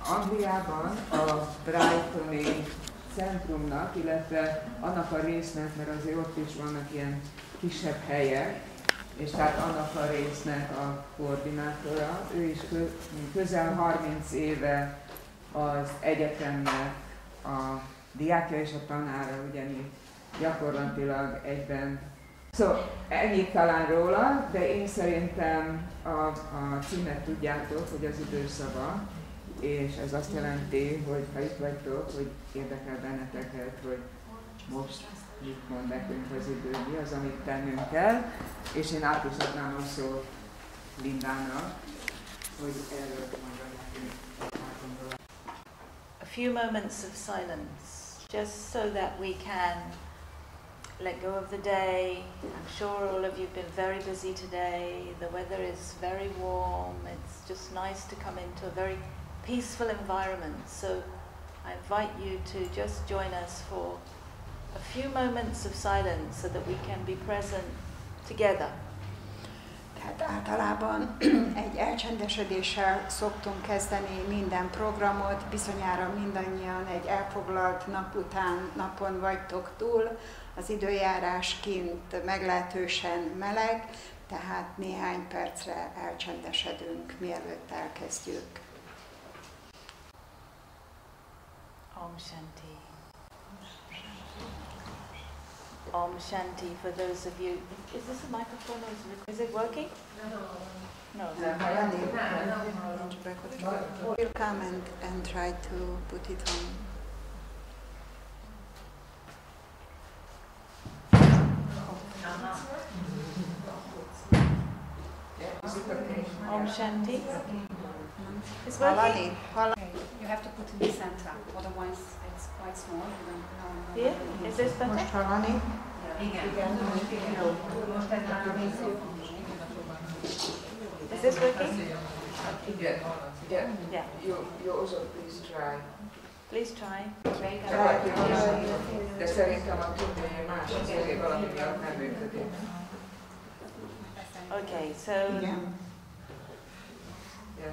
Angliában a Brightoni centrumnak, illetve annak a résznek, mert azért ott is vannak ilyen kisebb helyek, és tehát annak a résznek a koordinátora. Ő is közel 30 éve az egyetemnek a diákja és a tanára, ugyanígy gyakorlatilag egyben. Szóval ennyit talán róla, de én szerintem a címet tudjátok, hogy az időszava, és ez azt jelenti, hogy ha itt vagytok, hogy érdekel benneteket, hogy most mit mond nekünk az idő, mi az, amit tennünk kell, és én át is adnám a szót Lindának, hogy erről mondja nekünk. A few moments of silence, just so that we can let go of the day. I'm sure all of you have been very busy today. The weather is very warm. It's just nice to come into a very peaceful environment. So I invite you to just join us for a few moments of silence so that we can be present together. Tehát általában egy elcsendesedéssel szoktunk kezdeni minden programot, bizonyára mindannyian egy elfoglalt nap után napon vagytok túl, az időjárás kint meglehetősen meleg, tehát néhány percre elcsendesedünk, mielőtt elkezdjük. Om Shanti. Om Shanti for those of you. Is this a microphone or is it working? No. We'll come and try to put it on. Om Shanti. It's working? You have to put in the center, otherwise it's quite small. Here? Is this better? Most hallani? Is this working? Yeah. You also please try. Please try. De szerintem a többi más azért valami miatt nem működik. Okay, so Yeah.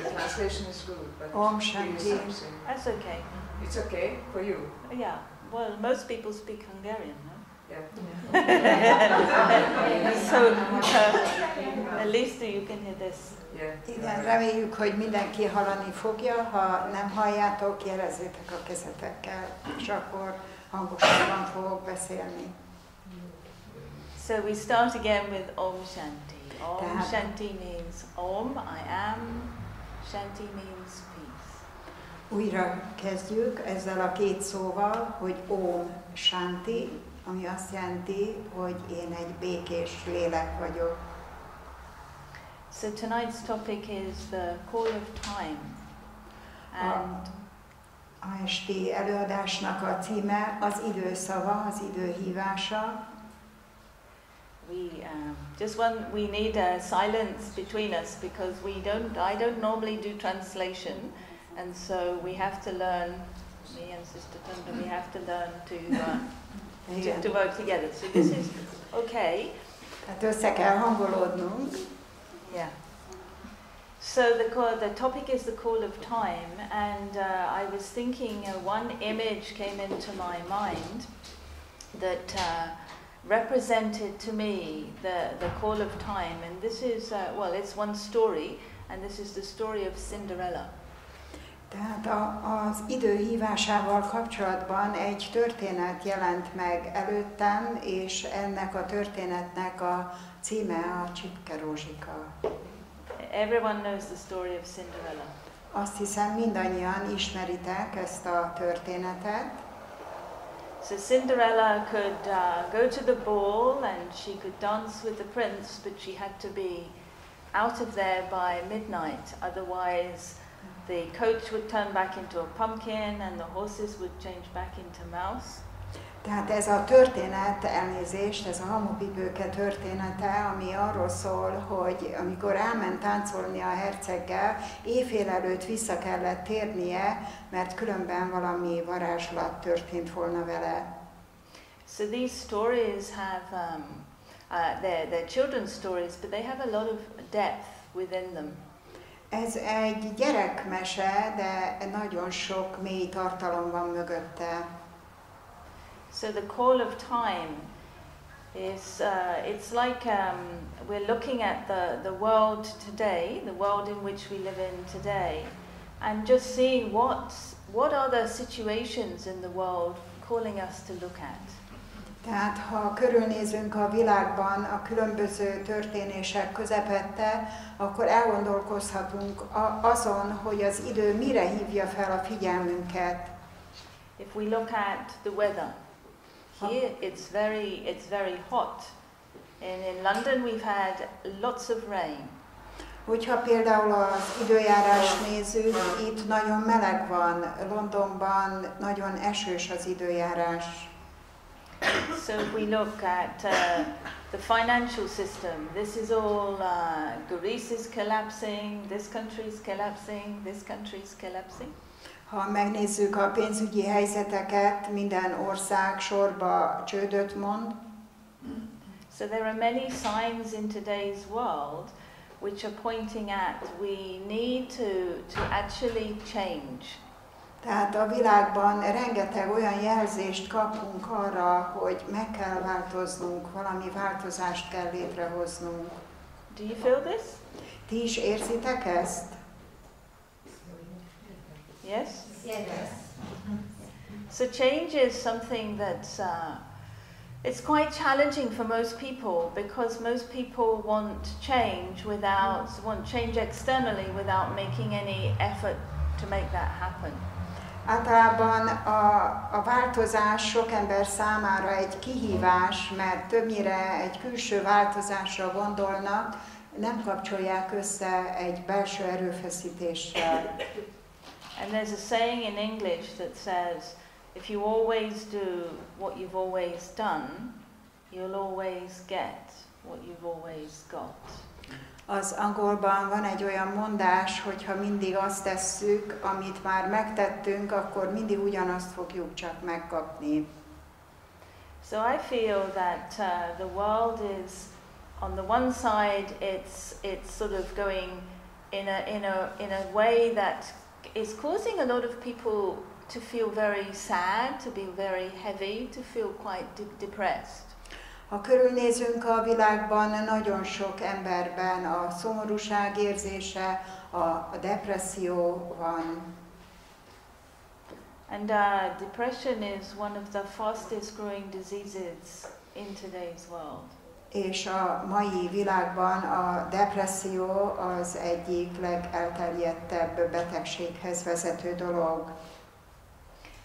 The translation is good, but Om Shanti. that's okay. It's okay for you. Yeah. Well, most people speak Hungarian, no? Yeah. So at least you can hear this. Yeah. Igen, reméljük, hogy mindenki hallani fogja, ha nem halljátok, jelezzétek a kezetekkel, és akkor hangosabban fogok beszélni. So we start again with Om Shanti. Om Shanti means Om, I am. Shanti means peace. Újra kezdjük ezzel a két szóval, hogy Om Shanti, ami azt jelenti, hogy én egy békés lélek vagyok. So tonight's topic is the call of time. And a esti előadásnak a címe az időszava, az időhívása. We need a silence between us because I don't normally do translation, and so we have to learn. Me and Sister Tunda, we have to learn to work together. So this is okay. Tehát össze kell hangolódnunk. Yeah. So the topic is the call of time, and I was thinking one image came into my mind that represented to me the call of time, and this is it's one story, and this is the story of Cinderella. Tehát az idő hívásával kapcsolatban egy történet jelent meg előttem, és ennek a történetnek a címe a Csipke Rózsika. Everyone knows the story of Cinderella. Azt hiszem, mindannyian ismeritek ezt a történetet. So Cinderella could go to the ball and she could dance with the prince, but she had to be out of there by midnight, otherwise the coach would turn back into a pumpkin and the horses would change back into mouse. Tehát ez a történet, elnézést, ez a hamupipőke története, ami arról szól, hogy amikor elment táncolni a herceggel, éjfél előtt vissza kellett térnie, mert különben valami varázslat történt volna vele. So these stories have, they're children's stories, but they have a lot of depth within them. Ez egy gyerekmese, de nagyon sok mély tartalom van mögötte. So the call of time is, it's like we're looking at the world today, the world in which we live in today, and just seeing what are the situations in the world calling us to look at. Tehát ha körülnézünk a világban a különböző történések közepette, akkor elgondolkozhatunk azon, hogy az idő mire hívja fel a figyelmünket. If we look at the weather, here it's very hot. And in London we've had lots of rain. Hogyha például az időjárás nézzük, itt nagyon meleg van, Londonban nagyon esős az időjárás. So if we look at the financial system, this is all, Greece is collapsing, this country is collapsing, this country is collapsing. Ha megnézzük a pénzügyi helyzeteket, minden ország sorba csődöt mond. So there are many signs in today's world which are pointing at we need to actually change. Tehát a világban rengeteg olyan jelzést kapunk arra, hogy meg kell változnunk, valami változást kell létrehoznunk. Do you feel this? Ti is érzitek ezt? Yes? Yes. So change is something that's it's quite challenging for most people because most people want change externally without making any effort to make that happen. Általában a változás sok ember számára egy kihívás, mert többnyire egy külső változásra gondolnak, nem kapcsolják össze egy belső erőfeszítéssel. And there's a saying in English that says, if you always do what you've always done, you'll always get what you've always got. Az angolban van egy olyan mondás, hogy ha mindig azt tesszük, amit már megtettünk, akkor mindig ugyanazt fogjuk csak megkapni. So I feel that the world is, on the one side, it's sort of going in a way that is causing a lot of people to feel very sad, to be very heavy, to feel quite depressed. Ha körülnézünk a világban, nagyon sok emberben a szomorúság érzése, a depresszió van. And depression is one of the fastest growing diseases in today's world. És a mai világban a depresszió az egyik legelterjedtebb betegséghez vezető dolog.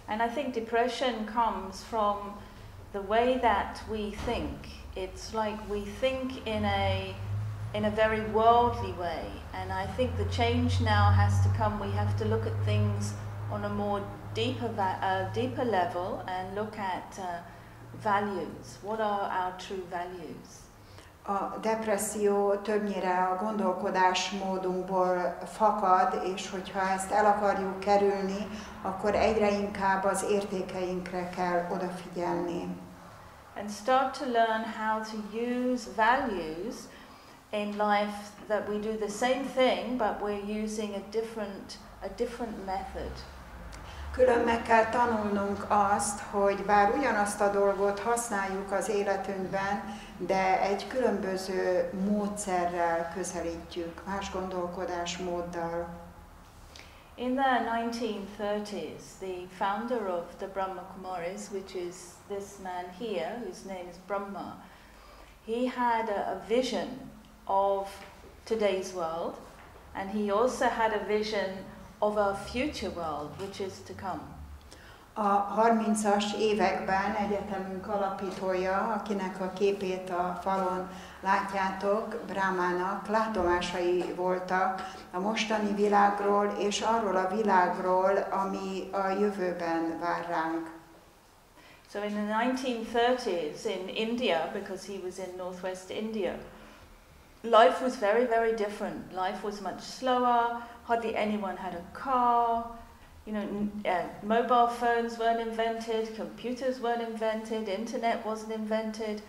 And I think depression comes from the way that we think. It's like we think in a very worldly way, and I think the change now has to come. We have to look at things on a more deeper level and look at values. What are our true values? A depresszió többnyire a gondolkodásmódunkból fakad, és hogyha ezt el akarjuk kerülni, akkor egyre inkább az értékeinkre kell odafigyelni. And start to learn how to use values in life, that we do the same thing, but we're using a different method. Külön meg kell tanulnunk azt, hogy bár ugyanazt a dolgot használjuk az életünkben, de egy különböző módszerrel közelítjük, más gondolkodásmóddal. In the 1930s, the founder of the Brahma Kumaris, which is this man here, whose name is Brahma, he had a vision of today's world, and he also had a vision of a future world, which is to come. A 30-as években egyetemünk alapítója, akinek a képét a falon látjátok, Brahmának látomásai voltak a mostani világról és arról a világról, ami a jövőben vár ránk. So in the 1930s in India, because he was in northwest India, life was very, very different. Life was much slower, hardly anyone had a car, mobile phones weren't invented, computers weren't invented, internet wasn't invented,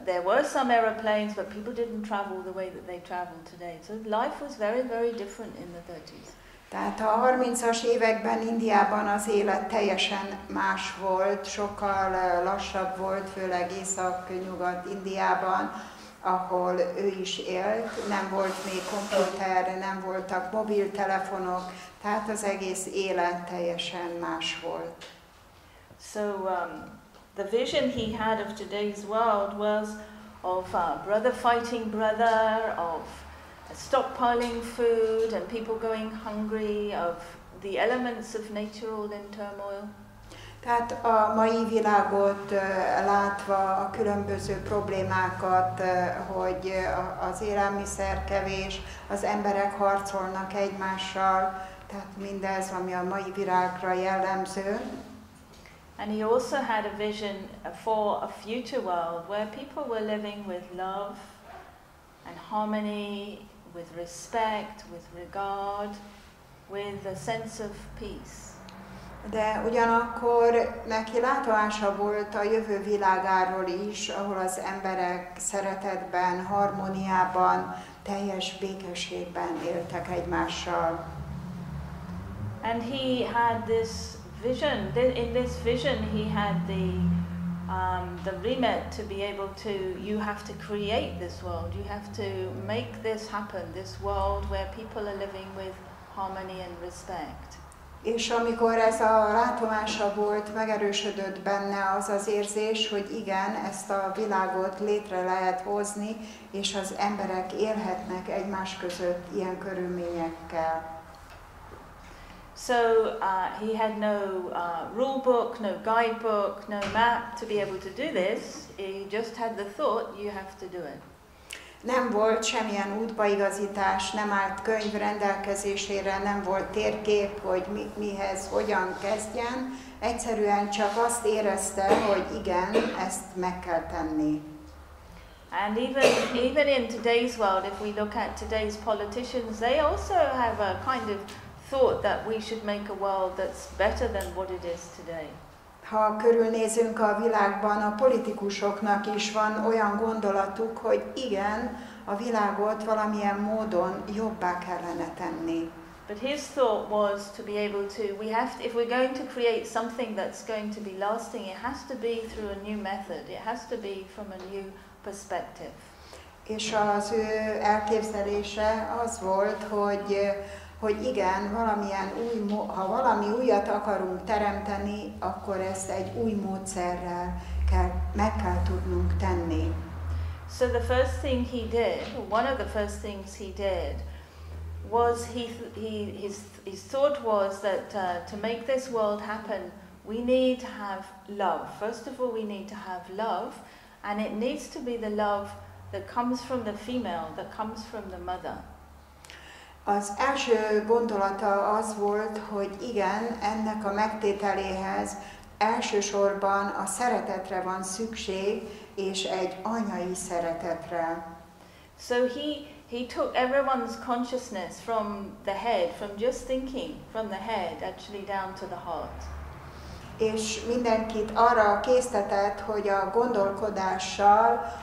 There were some aeroplanes, but people didn't travel the way that they travel today. So life was very, very different in the 30s. Tehát a 30-as években Indiában az élet teljesen más volt, sokkal lassabb volt, főleg Észak-Nyugat-Indiában, ahol ő is élt, nem volt még komputer, nem voltak mobiltelefonok, tehát az egész élet teljesen más volt. So the vision he had of today's world was of brother fighting brother, of stockpiling food and people going hungry, of the elements of nature all in turmoil. Tehát a mai világot látva a különböző problémákat, hogy az élelmiszer kevés, az emberek harcolnak egymással, tehát mindez, ami a mai világra jellemző. And he also had a vision for a future world where people were living with love and harmony, with respect, with regard, with a sense of peace. De ugyanakkor neki látomása volt a jövő világáról is, ahol az emberek szeretetben, harmóniában, teljes békességben éltek egymással. And he had this vision. In this vision, he had the remit to be able to. You have to create this world. You have to make this happen. This world where people are living with harmony and respect. És amikor ez a látomása volt, megerősödött benne az az érzés, hogy igen, ezt a világot létre lehet hozni, és az emberek élhetnek egymás között ilyen körülményekkel. So he had no rule book, no guidebook, no map to be able to do this. He just had the thought, you have to do it. Nem volt semmilyen útbaigazítás, nem állt könyv rendelkezésére, nem volt térkép, hogy mihez, hogyan kezdjen. Egyszerűen csak azt érezte, hogy igen, ezt meg kell tenni. And even in today's world, if we look at today's politicians, they also have a kind of thought that we should make a world that's better than what it is today. Ha körülnézünk a világban, a politikusoknak is van olyan gondolatuk, hogy igen, a világot valamilyen módon jobbá kellene tenni. But his thought was to be able to, if we're going to create something that's going to be lasting, it has to be through a new method. It has to be from a new perspective. És az ő elképzelése az volt, hogy igen, ha valami újat akarunk teremteni, akkor ezt egy új módszerrel meg kell tudnunk tenni. So the first thing he did, one of the first things he did, was his thought was that to make this world happen, we need to have love. First of all, we need to have love, and it needs to be the love that comes from the female, that comes from the mother. Az első gondolata az volt, hogy igen, ennek a megtételéhez elsősorban a szeretetre van szükség, és egy anyai szeretetre. So he took everyone's consciousness from the head, from just thinking, from the head, actually down to the heart. És mindenkit arra késztetett, hogy a gondolkodással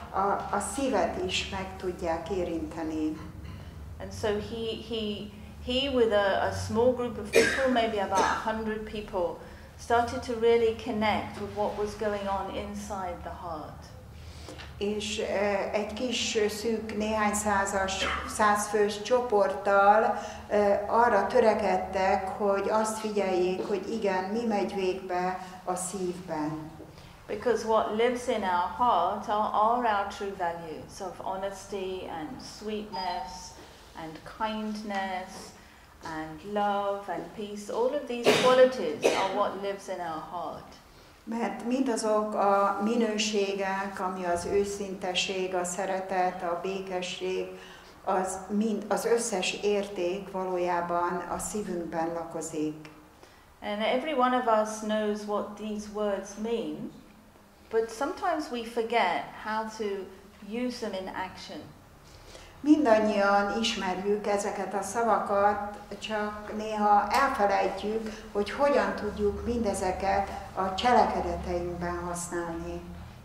a szívet is meg tudják érinteni. And so he with a small group of people, maybe about 100 people, started to really connect with what was going on inside the heart. És egy kis szűk, néhány százfős csoporttal arra törekedtek, hogy azt figyeljék, hogy igen, mi megy végbe a szívben. Because what lives in our heart are our true values of honesty and sweetness and kindness and love and peace. All of these qualities are what lives in our heart. Mert mindazok a minőségek, ami az őszinteség, a szeretet, a békesség, az összes érték valójában a szívünkben lakozik. And every one of us knows what these words mean, but sometimes we forget how to use them in action. Mindannyian ismerjük ezeket a szavakat, csak néha elfelejtjük, hogy hogyan tudjuk mindezeket a cselekedeteinkben használni.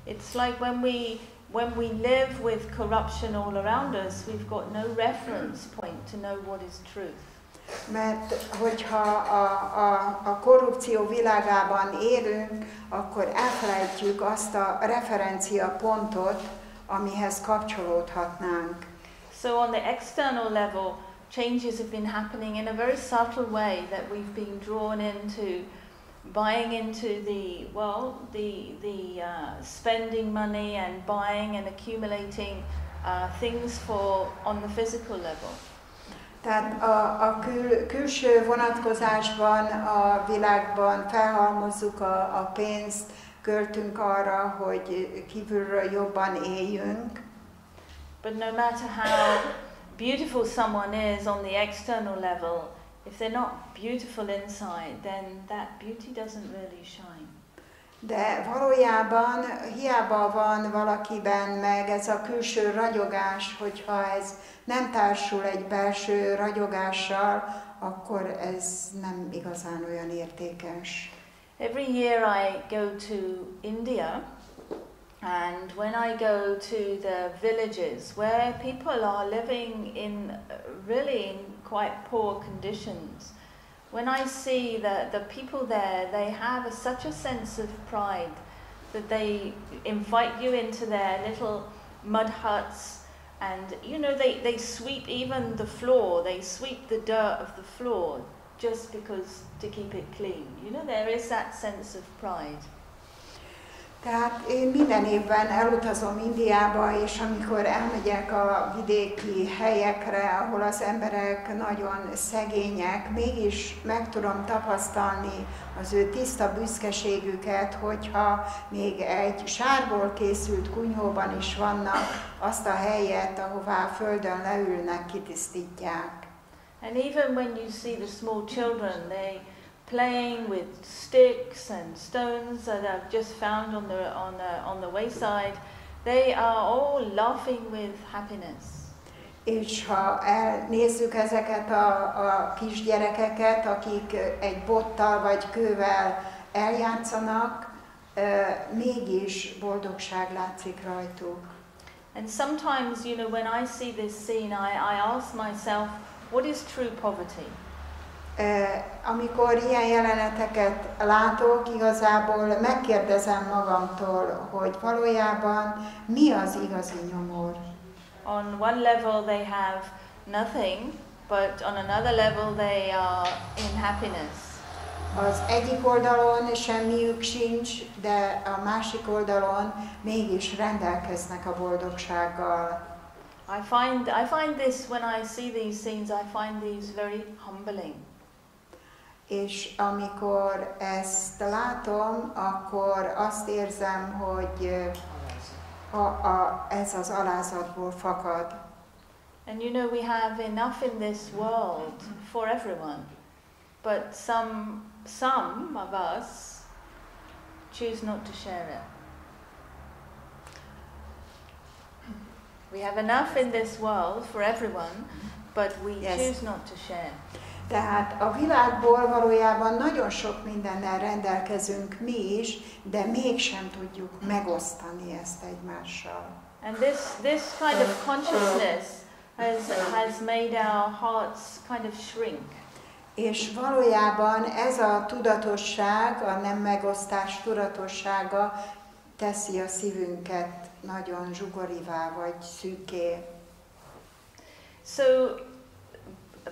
It's like when we live with corruption all around us, we've got no reference point to know what is truth. Mert hogyha a korrupció világában élünk, akkor elfelejtjük azt a referencia pontot, amihez kapcsolódhatnánk. So on the external level, changes have been happening in a very subtle way that we've been drawn into buying into the spending money and buying and accumulating things on the physical level. Tehát a külső vonatkozásban a világban felhalmozzuk a pénzt, költünk arra, hogy kívülről jobban éljünk. But no matter how beautiful someone is on the external level, if they're not beautiful inside, then that beauty doesn't really shine. De valójában hiába van valakiben meg ez a külső ragyogás, hogyha ez nem társul egy belső ragyogással, akkor ez nem igazán olyan értékes. Every year I go to India, and when I go to the villages where people are living in quite poor conditions, when I see the people there, they have such a sense of pride that they invite you into their little mud huts, and you know they sweep even the floor, they sweep the dirt of the floor just because to keep it clean. You know, there is that sense of pride. Tehát én minden évben elutazom Indiába, és amikor elmegyek a vidéki helyekre, ahol az emberek nagyon szegények, mégis meg tudom tapasztalni az ő tiszta büszkeségüket, hogyha még egy sárból készült kunyhóban is vannak, azt a helyet, ahová a földön leülnek, kitisztítják. And even when you see the small children, they playing with sticks and stones that I've just found on the wayside, they are all laughing with happiness. És ha elnézzük ezeket a kisgyerekeket, akik egy bottal vagy kővel eljátszanak, mégis boldogság látszik rajtuk. And sometimes, you know, when I see this scene, I ask myself, what is true poverty? Amikor ilyen jeleneteket látok, igazából megkérdezem magamtól, hogy valójában mi az igazi nyomor. On one level they have nothing, but on another level they are in happiness. Az egyik oldalon semmiük sincs, de a másik oldalon mégis rendelkeznek a boldogsággal. I find this, when I see these scenes, I find these very humbling. És amikor ezt látom, akkor azt érzem, hogy ez az alázatból fakad. And you know, we have enough in this world for everyone, but some of us choose not to share it. We have enough in this world for everyone, but we choose not to share. Tehát a világból valójában nagyon sok mindennel rendelkezünk mi is, de mégsem tudjuk megosztani ezt egymással. And this kind of consciousness has made our hearts kind of shrink. És valójában ez a tudatosság, a nem megosztás tudatossága teszi a szívünket nagyon zsugorivá vagy szűkké. So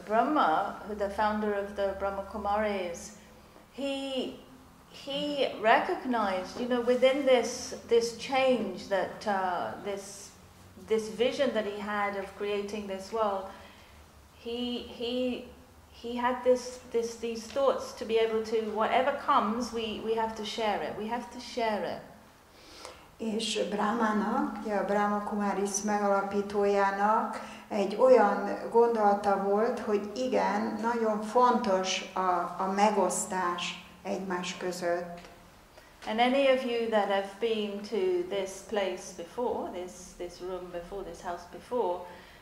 Brahma, the founder of the Brahma Kumaris, he recognized, you know, within this change that this vision that he had of creating this world, he had these thoughts to be able to, whatever comes, we have to share it. We have to share it. És Brahmának, a Brahma Kumaris megalapítójának egy olyan gondolata volt, hogy igen, nagyon fontos a megosztás egymás között. And any of you that have been to this place before, this room before, this house before,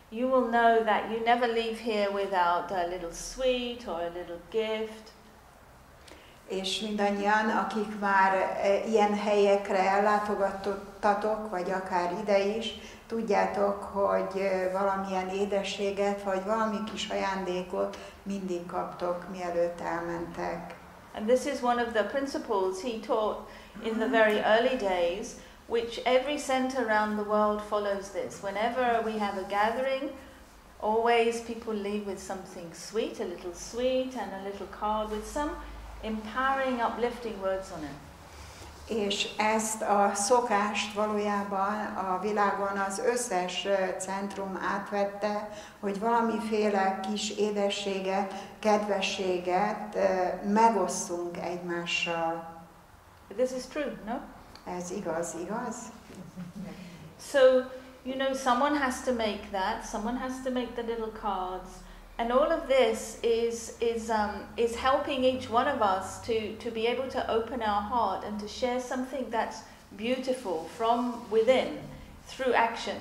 you will know that you never leave here without a little sweet or a little gift. És mindannyian, akik már ilyen helyekre ellátogattatok, vagy akár ide is, tudjátok, hogy valamilyen édességet, vagy valami kis ajándékot mindig kaptok, mielőtt elmentek. And this is one of the principles he taught in the very early days, which every center around the world follows this. Whenever we have a gathering, always people leave with something sweet, a little sweet, and a little card with some empowering, uplifting words on it. És ezt a szokást valójában a világon az összes centrum átvette, hogy valamiféle kis édességet, kedvességet megosszunk egymással. This is true, no? Ez igaz, igaz? So, you know, someone has to make that, someone has to make the little cards, and all of this is helping each one of us to be able to open our heart and to share something that's beautiful from within through action.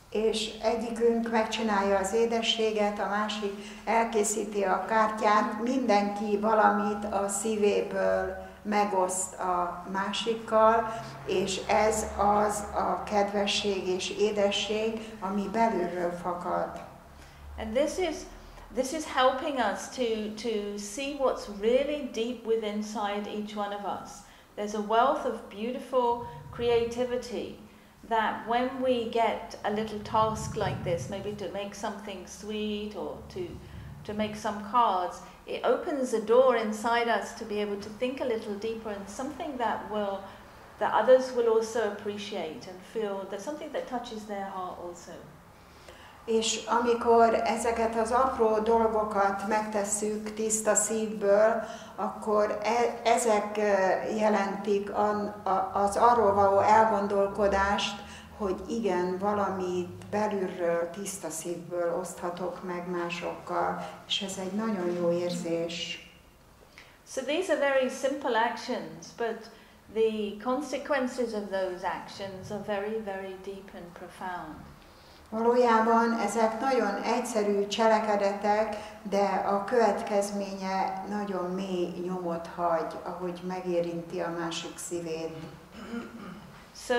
És egyikünk megcsinálja az édességet, a másik elkészíti a kártyát, mindenki valamit a szívéből megoszt a másikkal, és ez az a kedvesség és édesség, ami belülről fakad. And this is helping us to see what's really deep within inside each one of us. There's a wealth of beautiful creativity that when we get a little task like this, maybe to make something sweet or to make some cards, it opens a door inside us to be able to think a little deeper and something that others will also appreciate and feel there's something that touches their heart also. És amikor ezeket az apró dolgokat megtesszük tiszta szívből, akkor ezek jelentik az arról való elgondolkodást, hogy igen, valamit belülről, tiszta szívből oszthatok meg másokkal, és ez egy nagyon jó érzés. So these are very simple actions, but the consequences of those actions are very, very deep and profound. Valójában ezek nagyon egyszerű cselekedetek, de a következménye nagyon mély nyomot hagy, ahogy megérinti a másik szívét. So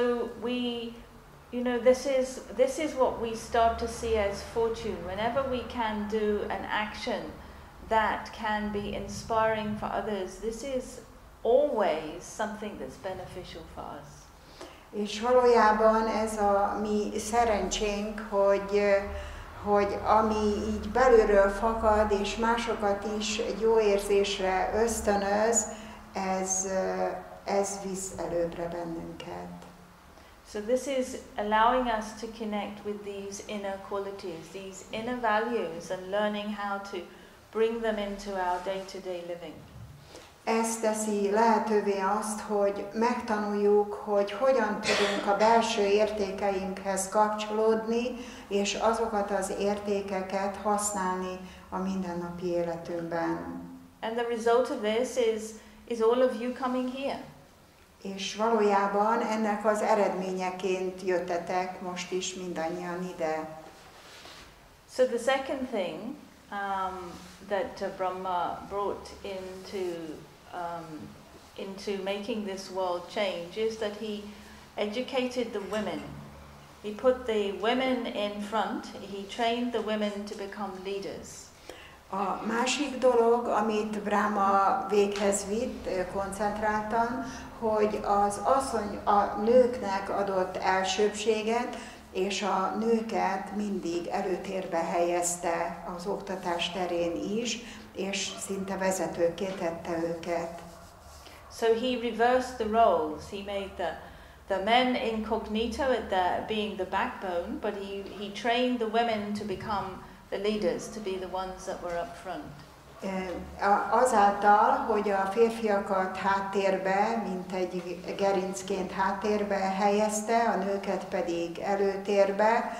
you know, this is what we start to see as fortune. Whenever we can do an action that can be inspiring for others, this is always something that's beneficial for us. És valójában ez a mi szerencsénk, hogy ami így belülről fakad, és másokat is egy jó érzésre ösztönöz, ez visz előbbre bennünket. So this is allowing us to connect with these inner qualities, these inner values, and learning how to bring them into our day-to-day living. Ez teszi lehetővé azt, hogy megtanuljuk, hogy hogyan tudunk a belső értékeinkhez kapcsolódni, és azokat az értékeket használni a mindennapi életünkben. And the result of this is all of you coming here. És valójában ennek az eredményeként jöttetek most is mindannyian ide. So the second thing that Brahma brought into making this world change is that he educated the women. He put the women in front. He trained the women to become leaders. A másik dolog, amit Brahma véghez vitt koncentráltan, hogy a nőknek adott elsőbbséget, és a nőket mindig előtérbe helyezte az oktatás terén is, és szinte vezetőkké tette őket. So he reversed the roles. He made the men incognito being the backbone, but he trained the women to become the leaders, to be the ones that were up front. Azáltal, hogy a férfiakat háttérbe, mint egy gerincként háttérbe helyezte, a nőket pedig előtérbe,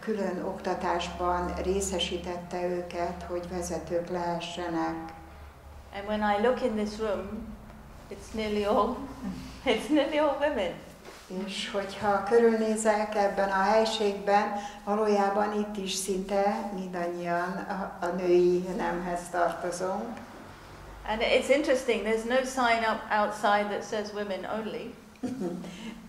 külön oktatásban részesítette őket, hogy vezetők lehessenek. And when I look in this room, it's nearly all women. És hogyha körülnézek ebben a helységben, valójában itt is szinte mindannyian a női nemhez tartozunk. And it's interesting, there's no sign up outside that says women only.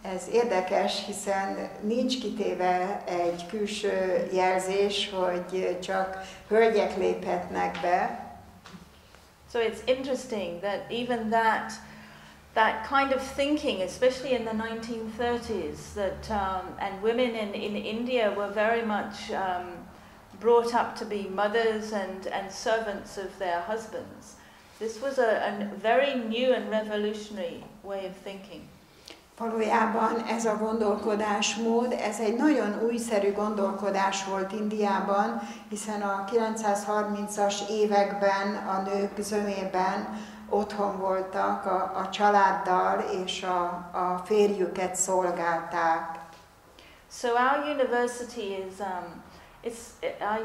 Ez érdekes, hiszen nincs kitéve egy külső jelzés, hogy csak hölgyek léphetnek be. So it's interesting that even that kind of thinking, especially in the 1930s, that and women in India were very much brought up to be mothers and servants of their husbands. This was a very new and revolutionary way of thinking. Valójában ez a gondolkodásmód, ez egy nagyon újszerű gondolkodás volt Indiában, hiszen a 930-as években a nők zömében otthon voltak a családdal, és a férjüket szolgálták. So our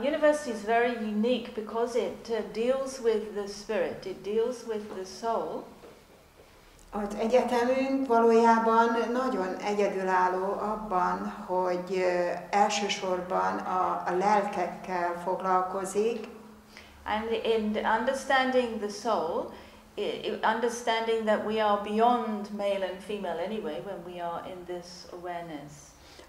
university is very unique because it deals with the spirit, it deals with the soul. Az egyetemünk valójában nagyon egyedülálló abban, hogy elsősorban a lelkekkel foglalkozik. And in understanding the soul, understanding that we are beyond male and female anyway when we are in this awareness.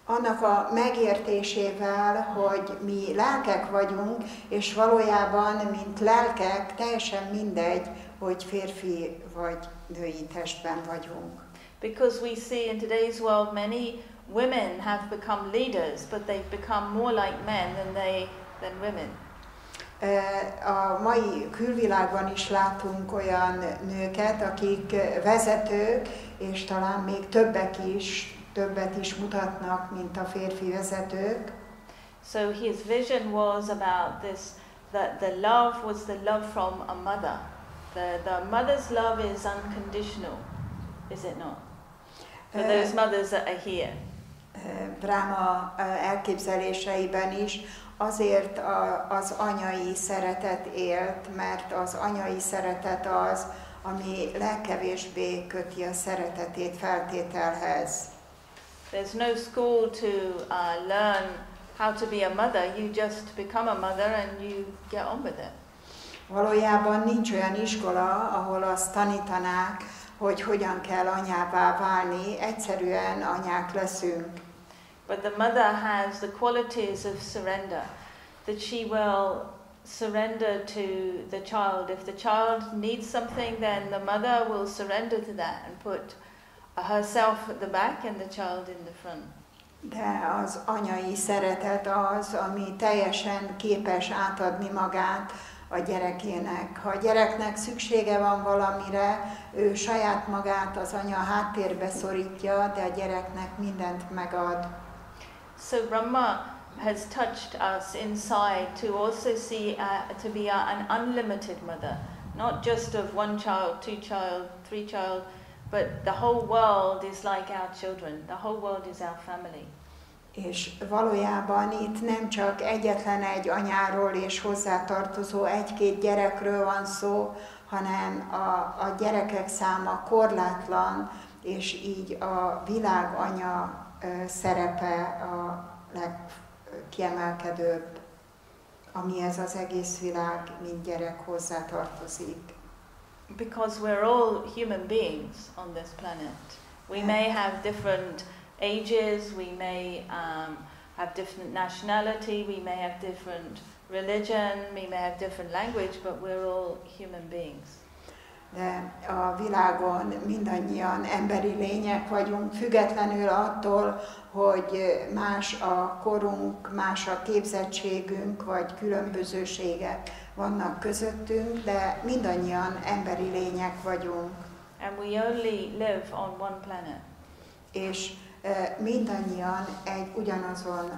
Annak a megértésével, hogy mi lelkek vagyunk, és valójában, mint lelkek, teljesen mindegy, hogy férfi vagy női testben vagyunk. Because we see in today's world many women have become leaders, but they've become more like men than women. A mai külvilágban is látunk olyan nőket, akik vezetők, és talán még többet is mutatnak, mint a férfi vezetők. So his vision was about this, that the love was the love from a mother. The mother's love is unconditional, is it not? For those mothers that are here. Brahma elképzeléseiben is azért az anyai szeretet élt, mert az anyai szeretet az, ami legkevésbé köti a szeretetét feltételhez. There's no school to learn how to be a mother. You just become a mother and you get on with it. Valójában nincs olyan iskola, ahol azt tanítanák, hogy hogyan kell anyává válni, egyszerűen anyák leszünk. But the mother has the qualities of surrender, that she will surrender to the child. If the child needs something, then the mother will surrender to that and put herself at the back and the child in the front. De az anyai szeretet az, ami teljesen képes átadni magát a gyerekének. Ha a gyereknek szüksége van valamire, ő saját magát az anya háttérbe szorítja, de a gyereknek mindent megad. So Brahma has touched us inside to also see to be an unlimited mother, not just of one child, two child, three child, but the whole world is like our children. The whole world is our family. És valójában itt nem csak egyetlen egy anyáról és hozzátartozó egy-két gyerekről van szó, hanem a gyerekek száma korlátlan, és így a világanya szerepe a legkiemelkedőbb, amihez az egész világ mind gyerek hozzátartozik. Because we're all human beings on this planet. We may have different ages, we may have different nationality, we may have different religion, we may have different language, but we're all human beings. De a világon mindannyian emberi lények vagyunk, függetlenül attól, hogy más a korunk, más a képzettségünk, vagy különbözőségek vannak közöttünk, de mindannyian emberi lények vagyunk. And we only live on one planet. És mindannyian ugyanazon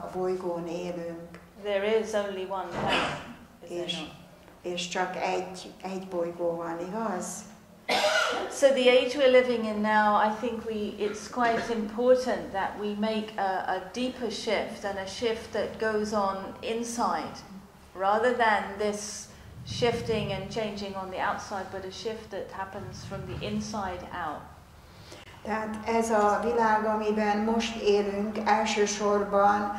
a bolygón élünk. There is only one planet, is there not? És csak egy bolygó van, igaz? So the age we're living in now, I think it's quite important that we make a deeper shift, and a shift that goes on inside, rather than this shifting and changing on the outside, but a shift that happens from the inside out. Tehát ez a világ, amiben most élünk, elsősorban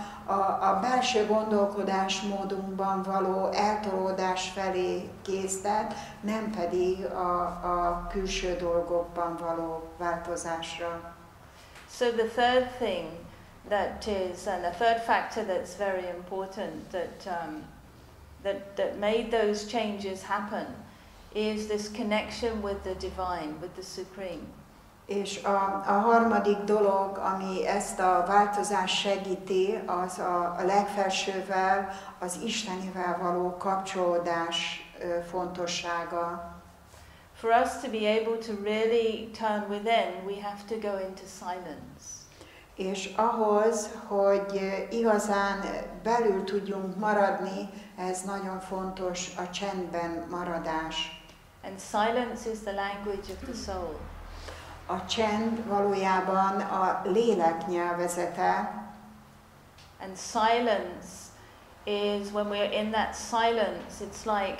a belső gondolkodásmódunkban való eltolódás felé késztet, nem pedig a külső dolgokban való változásra. So the third thing that is, and the third factor that's very important that made those changes happen is this connection with the divine, with the supreme. És a harmadik dolog, ami ezt a változást segíti, az a legfelsővel, az Istenivel való kapcsolódás fontossága. For us to be able to really turn within, we have to go into silence. És ahhoz, hogy igazán belül tudjunk maradni, ez nagyon fontos a csendben maradás. And silence is the language of the soul. A csend valójában a lélek nyelvezete. And silence is, when we're in that silence, it's like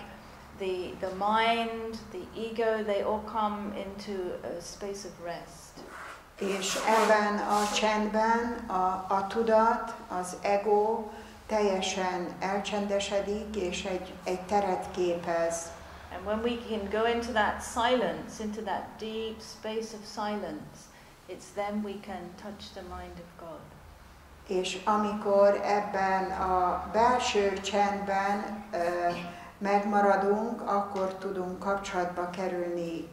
the mind, the ego, they all come into a space of rest. És ebben a csendben a tudat, az ego teljesen elcsendesedik, és egy teret képez. And when we can go into that silence, into that deep space of silence, it's then we can touch the mind of God. És amikor ebben a belső csendben megmaradunk, akkor tudunk kapcsolatba kerülni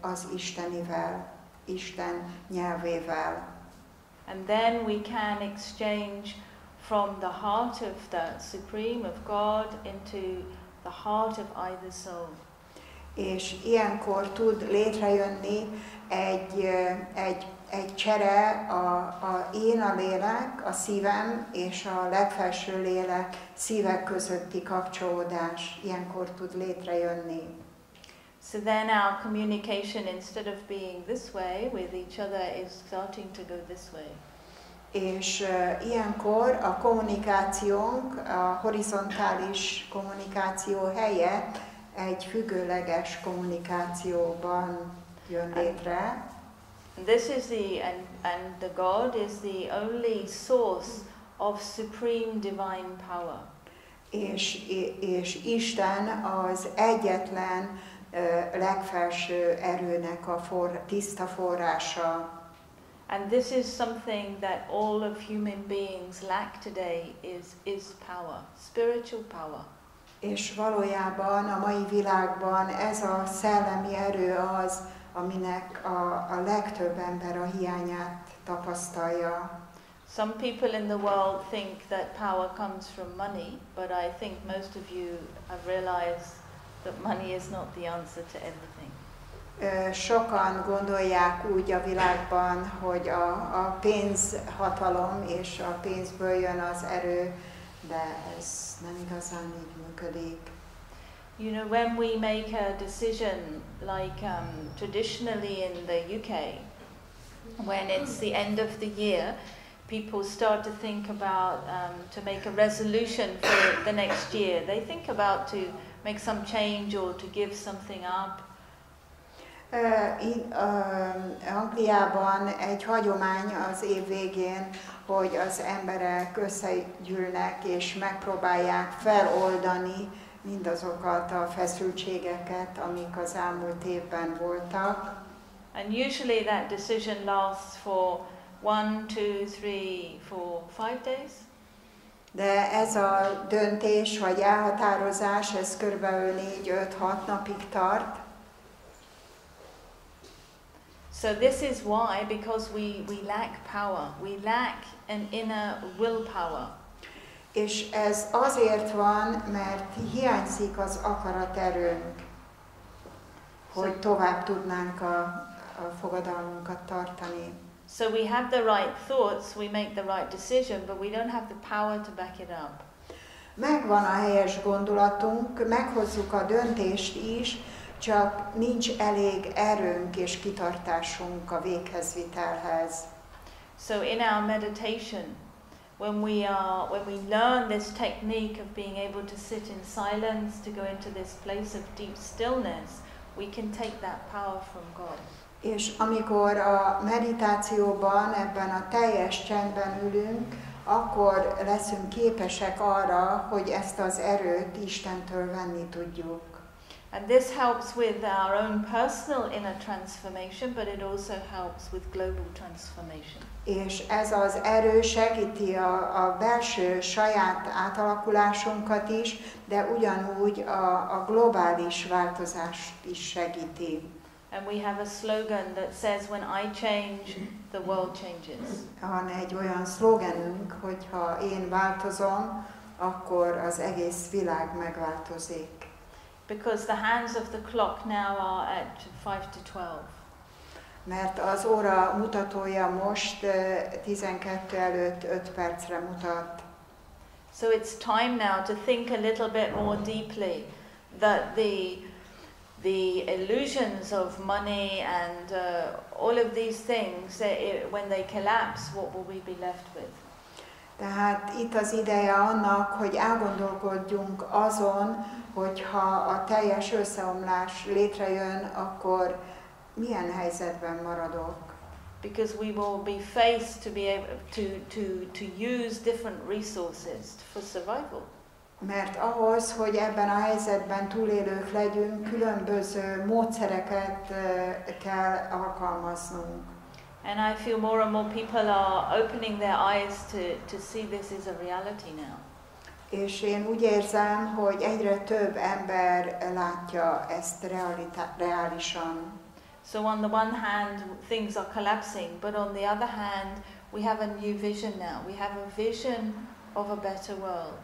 az Istenivel, Isten nyelvével. And then we can exchange from the heart of the Supreme, of God, into the heart of either soul. És ilyenkor tud létrejönni egy csere a én a lélek, a szívem és a legfelső lélek szívek közötti kapcsolódás. Ilyenkor tud létrejönni. So then our communication, instead of being this way with each other, is starting to go this way. És ilyenkor a kommunikációnk, a horizontális kommunikáció helyett egy függőleges kommunikációban jön létre. And this is and the God is the only source of supreme divine power. És Isten az egyetlen legfelső erőnek a tiszta forrása. And this is something that all of human beings lack today is power, spiritual power. És valójában a mai világban ez a szellemi erő az, aminek a legtöbb ember a hiányát tapasztalja. Some people in the world think that power comes from money, but I think most of you have realized that money is not the answer to everything. Sokan gondolják úgy a világban, hogy a pénz hatalom és a pénzből jön az erő, de ez nem igazán így működik. You know, when we make a decision, like traditionally in the UK, when it's the end of the year, people start to think about to make a resolution for the next year. They think about to make some change or to give something up. Angliában egy hagyomány az év végén, hogy az emberek összegyűlnek és megpróbálják feloldani mindazokat a feszültségeket, amik az elmúlt évben voltak. And usually that decision lasts for 1, 2, 3, 4, 5 days. De ez a döntés vagy elhatározás, ez körülbelül 4-5-6 napig tart. So this is why, because we lack power. We lack an inner willpower. És ez azért van, mert hiányzik az akaraterőnk, hogy tovább tudnánk a fogadalmunkat tartani. So we have the right thoughts, we make the right decision, but we don't have the power to back it up. Megvan a helyes gondolatunk, meghozzuk a döntést is, csak nincs elég erőnk és kitartásunk a véghezvitelhez. So in our meditation, when we learn this technique of being able to sit in silence, to go into this place of deep stillness, we can take that power from God. És amikor a meditációban, ebben a teljes csendben ülünk, akkor leszünk képesek arra, hogy ezt az erőt Istentől venni tudjuk. And this helps with our own personal inner transformation, but it also helps with global transformation. És ez az erő segíti a belső saját átalakulásunkat is, de ugyanúgy a globális változást is segíti. And we have a slogan that says, when I change, the world changes. Van egy olyan szlogenünk, hogy ha én változom, akkor az egész világ megváltozik. Because the hands of the clock now are at 5 to 12. Mert az óra mutatója most 12 előtt 5 percre mutat. So it's time now to think a little bit more deeply that the illusions of money and all of these things, when they collapse, what will we be left with? Tehát itt az ideje annak, hogy elgondolkodjunk azon, hogy ha a teljes összeomlás létrejön, akkor milyen helyzetben maradok. Because we will be faced to be able to use different resources for survival. Mert ahhoz, hogy ebben a helyzetben túlélők legyünk, különböző módszereket kell alkalmaznunk. And I feel more and more people are opening their eyes to see this is a reality now. És én úgy érzem, hogy egyre több ember látja ezt reálisan. So on the one hand, things are collapsing, but on the other hand, we have a new vision now. We have a vision of a better world.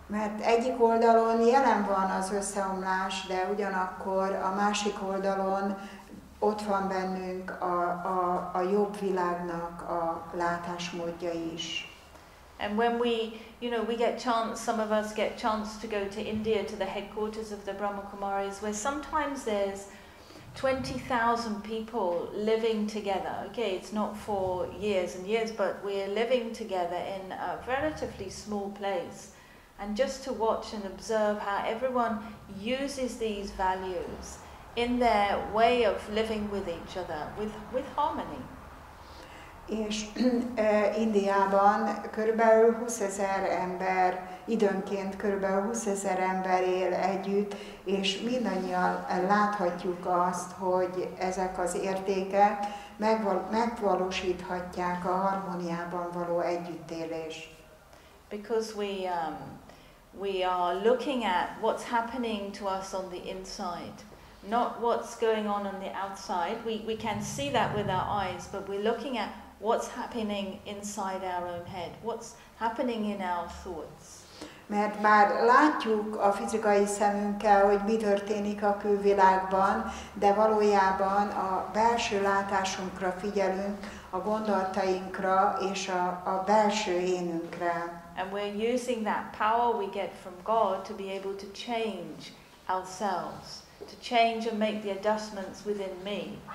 Mert egyik oldalon jelen van az összeomlás, de ugyanakkor a másik oldalon ott van bennünk a jobb világnak a látásmódja is. And when we get chance, some of us get chance to go to India, to the headquarters of the Brahma Kumaris, where sometimes there's 20,000 people living together. Okay, it's not for years and years, but we're living together in a relatively small place. And just to watch and observe how everyone uses these values in their way of living with each other, with harmony. És Indiában körülbelül 20 000 ember, időnként körülbelül 20 000 ember él együtt, és mindannyian láthatjuk azt, hogy ezek az értékek megvalósíthatják a harmóniában való együttélést. Because we are looking at what's happening to us on the inside, not what's going on the outside. We can see that with our eyes, but we're looking at what's happening inside our own head, what's happening in our thoughts. Mert bár látjuk a fizikai szemünkkel, hogy mi történik a külvilágban, de valójában a belső látásunkra figyelünk, a gondolatainkra és a belső énünkre. And we're using that power we get from God to be able to change ourselves, to change and make the adjustments within me.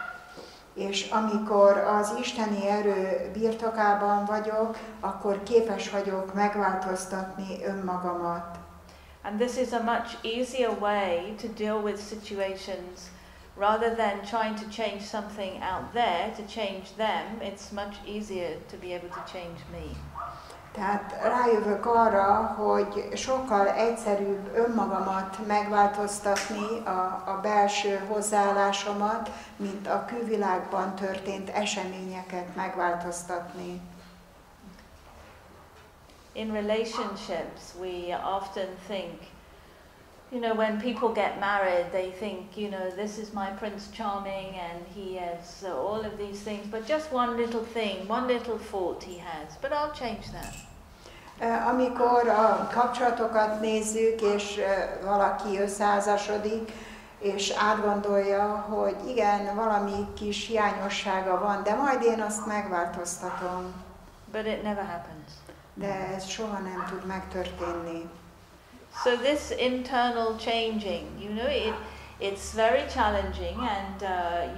És amikor az isteni erő birtokában vagyok, akkor képes vagyok megváltoztatni önmagamat. And this is a much easier way to deal with situations rather than trying to change something out there to change them. It's much easier to be able to change me. Tehát rájövök arra, hogy sokkal egyszerűbb önmagamat megváltoztatni, a belső hozzáállásomat, mint a külvilágban történt eseményeket megváltoztatni. In relationships, we often think, when people get married, they think, this is my Prince Charming and he has all of these things, but just one little thing, one little fault he has, but I'll change that. Amikor a kapcsolatokat nézzük, és valaki összeházasodik, és átgondolja, hogy igen, valami kis hiányossága van, de majd én azt megváltoztatom. But it never happens. De ez soha nem tud megtörténni. So this internal changing, it's very challenging and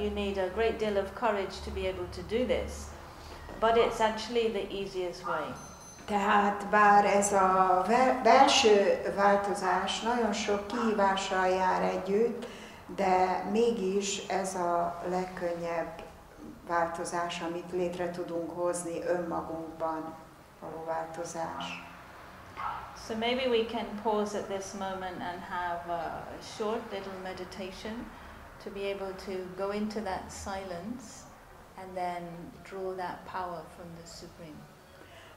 you need a great deal of courage to be able to do this. But it's actually the easiest way. Tehát bár ez a belső változás nagyon sok kihívással jár együtt, de mégis ez a legkönnyebb változás, amit létre tudunk hozni önmagunkban, való változás. So maybe we can pause at this moment and have a short little meditation to be able to go into that silence and then draw that power from the Supreme.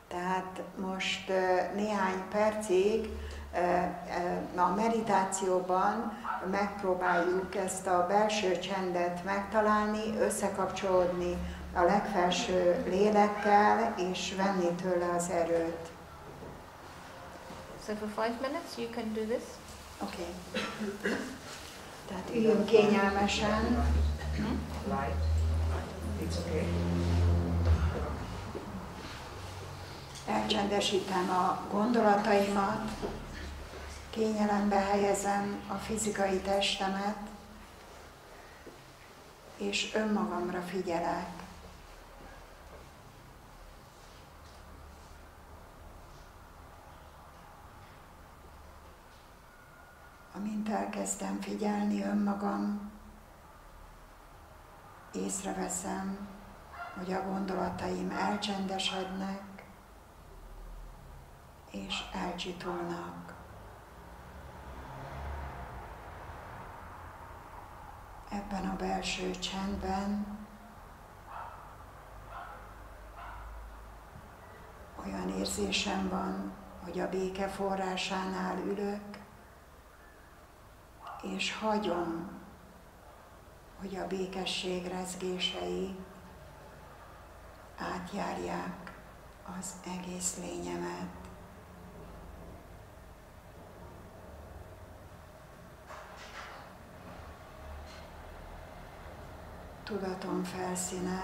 Tehát most néhány percig a meditációban megpróbáljuk ezt a belső csendet megtalálni, összekapcsolódni a legfelső lélekkel, és venni tőle az erőt. So for 5 minutes you can do this. Oké. Tehát üljünk kényelmesen. Light. It's okay. Elcsendesítem a gondolataimat, kényelembe helyezem a fizikai testemet, és önmagamra figyelek. Amint elkezdem figyelni önmagam, észreveszem, hogy a gondolataim elcsendesednek, és elcsitulnak. Ebben a belső csendben olyan érzésem van, hogy a béke forrásánál ülök, és hagyom, hogy a békesség rezgései átjárják az egész lényemet. Tudatom felszíne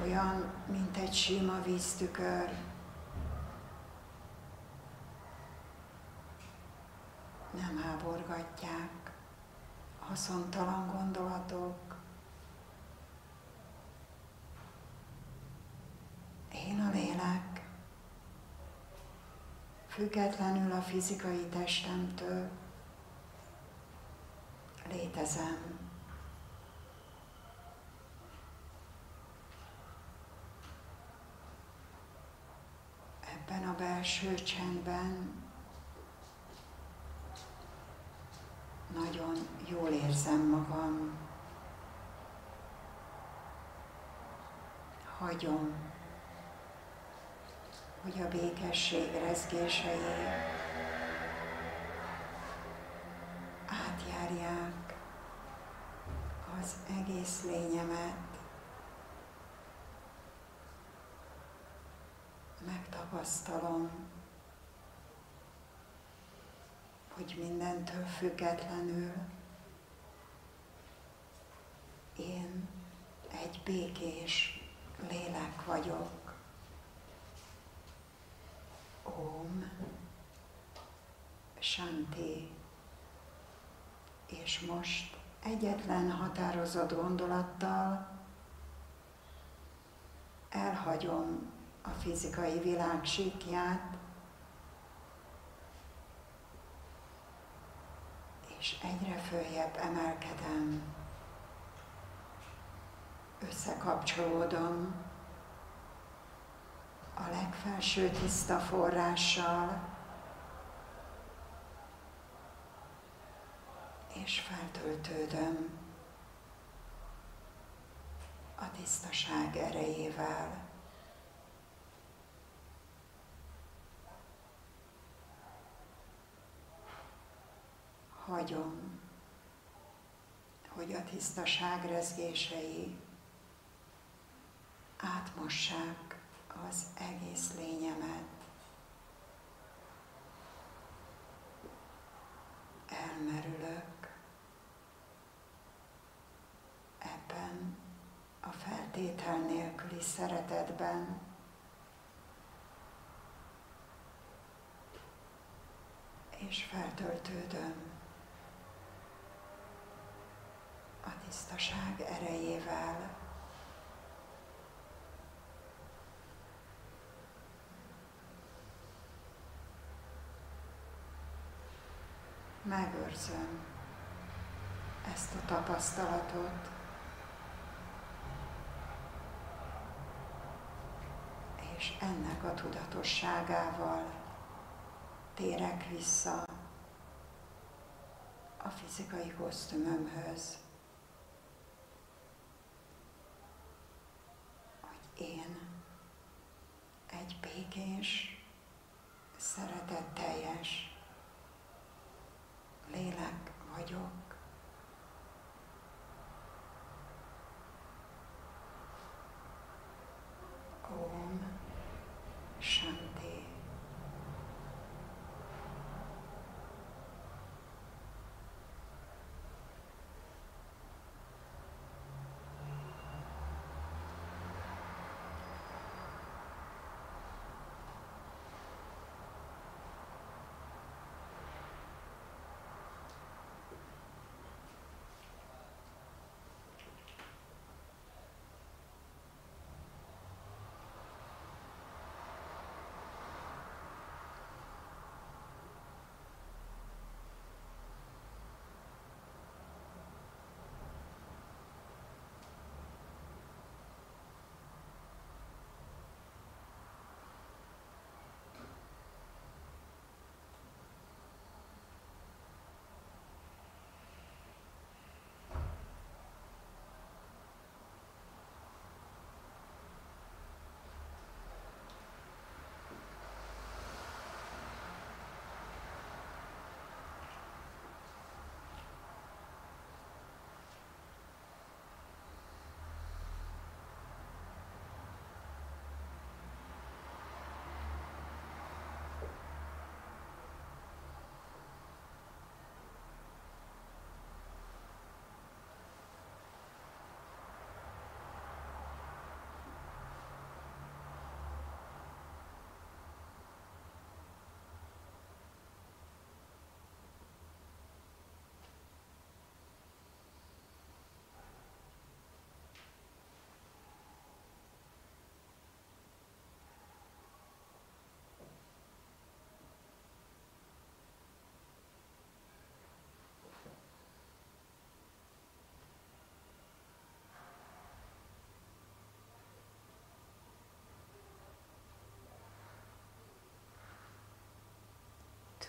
olyan, mint egy sima víztükör. Nem háborgatják haszontalan gondolatok. Én a lélek, függetlenül a fizikai testemtől létezem. Ebben a belső csendben nagyon jól érzem magam. Hagyom, hogy a békesség rezgései átjárják az egész lényemet. Megtapasztalom, hogy mindentől függetlenül én egy békés lélek vagyok. Om, Shanti. És most egyetlen határozott gondolattal elhagyom a fizikai világ síkját, és egyre följebb emelkedem, összekapcsolódom a legfelső tiszta forrással, és feltöltődöm a tisztaság erejével. Hagyom, hogy a tisztaság rezgései átmossák az egész lényemet. Elmerülök ebben a feltétel nélküli szeretetben, és feltöltődöm a tisztaság erejével. Megőrzöm ezt a tapasztalatot, És ennek a tudatosságával térek vissza a fizikai kosztümömhöz, hogy én egy békés, szeretetteljes lélek vagyok. Om Shanti.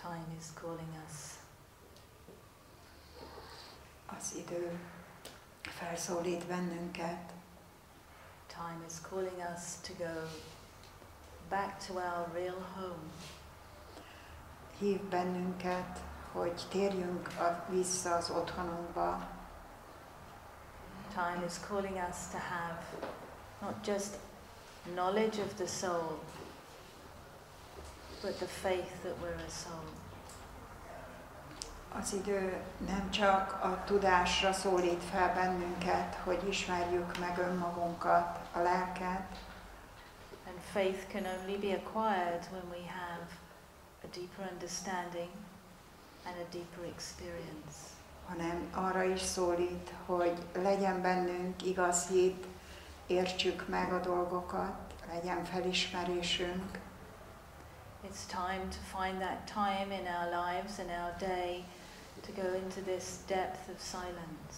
Time is calling us. Az idő felszólít bennünket. Time is calling us to go back to our real home. Hív bennünket, hogy térjünk vissza az otthonunkba. Time is calling us to have not just knowledge of the soul, but the faith that we're a soul. Az idő nem csak a tudásra szólít fel bennünket, hogy ismerjük meg önmagunkat, a lelket. And faith can only be acquired when we have a deeper understanding and a deeper experience. Hanem arra is szólít, hogy legyen bennünk igaz hit, értsük meg a dolgokat, legyen felismerésünk. It's time to find that time in our lives and our day to go into this depth of silence.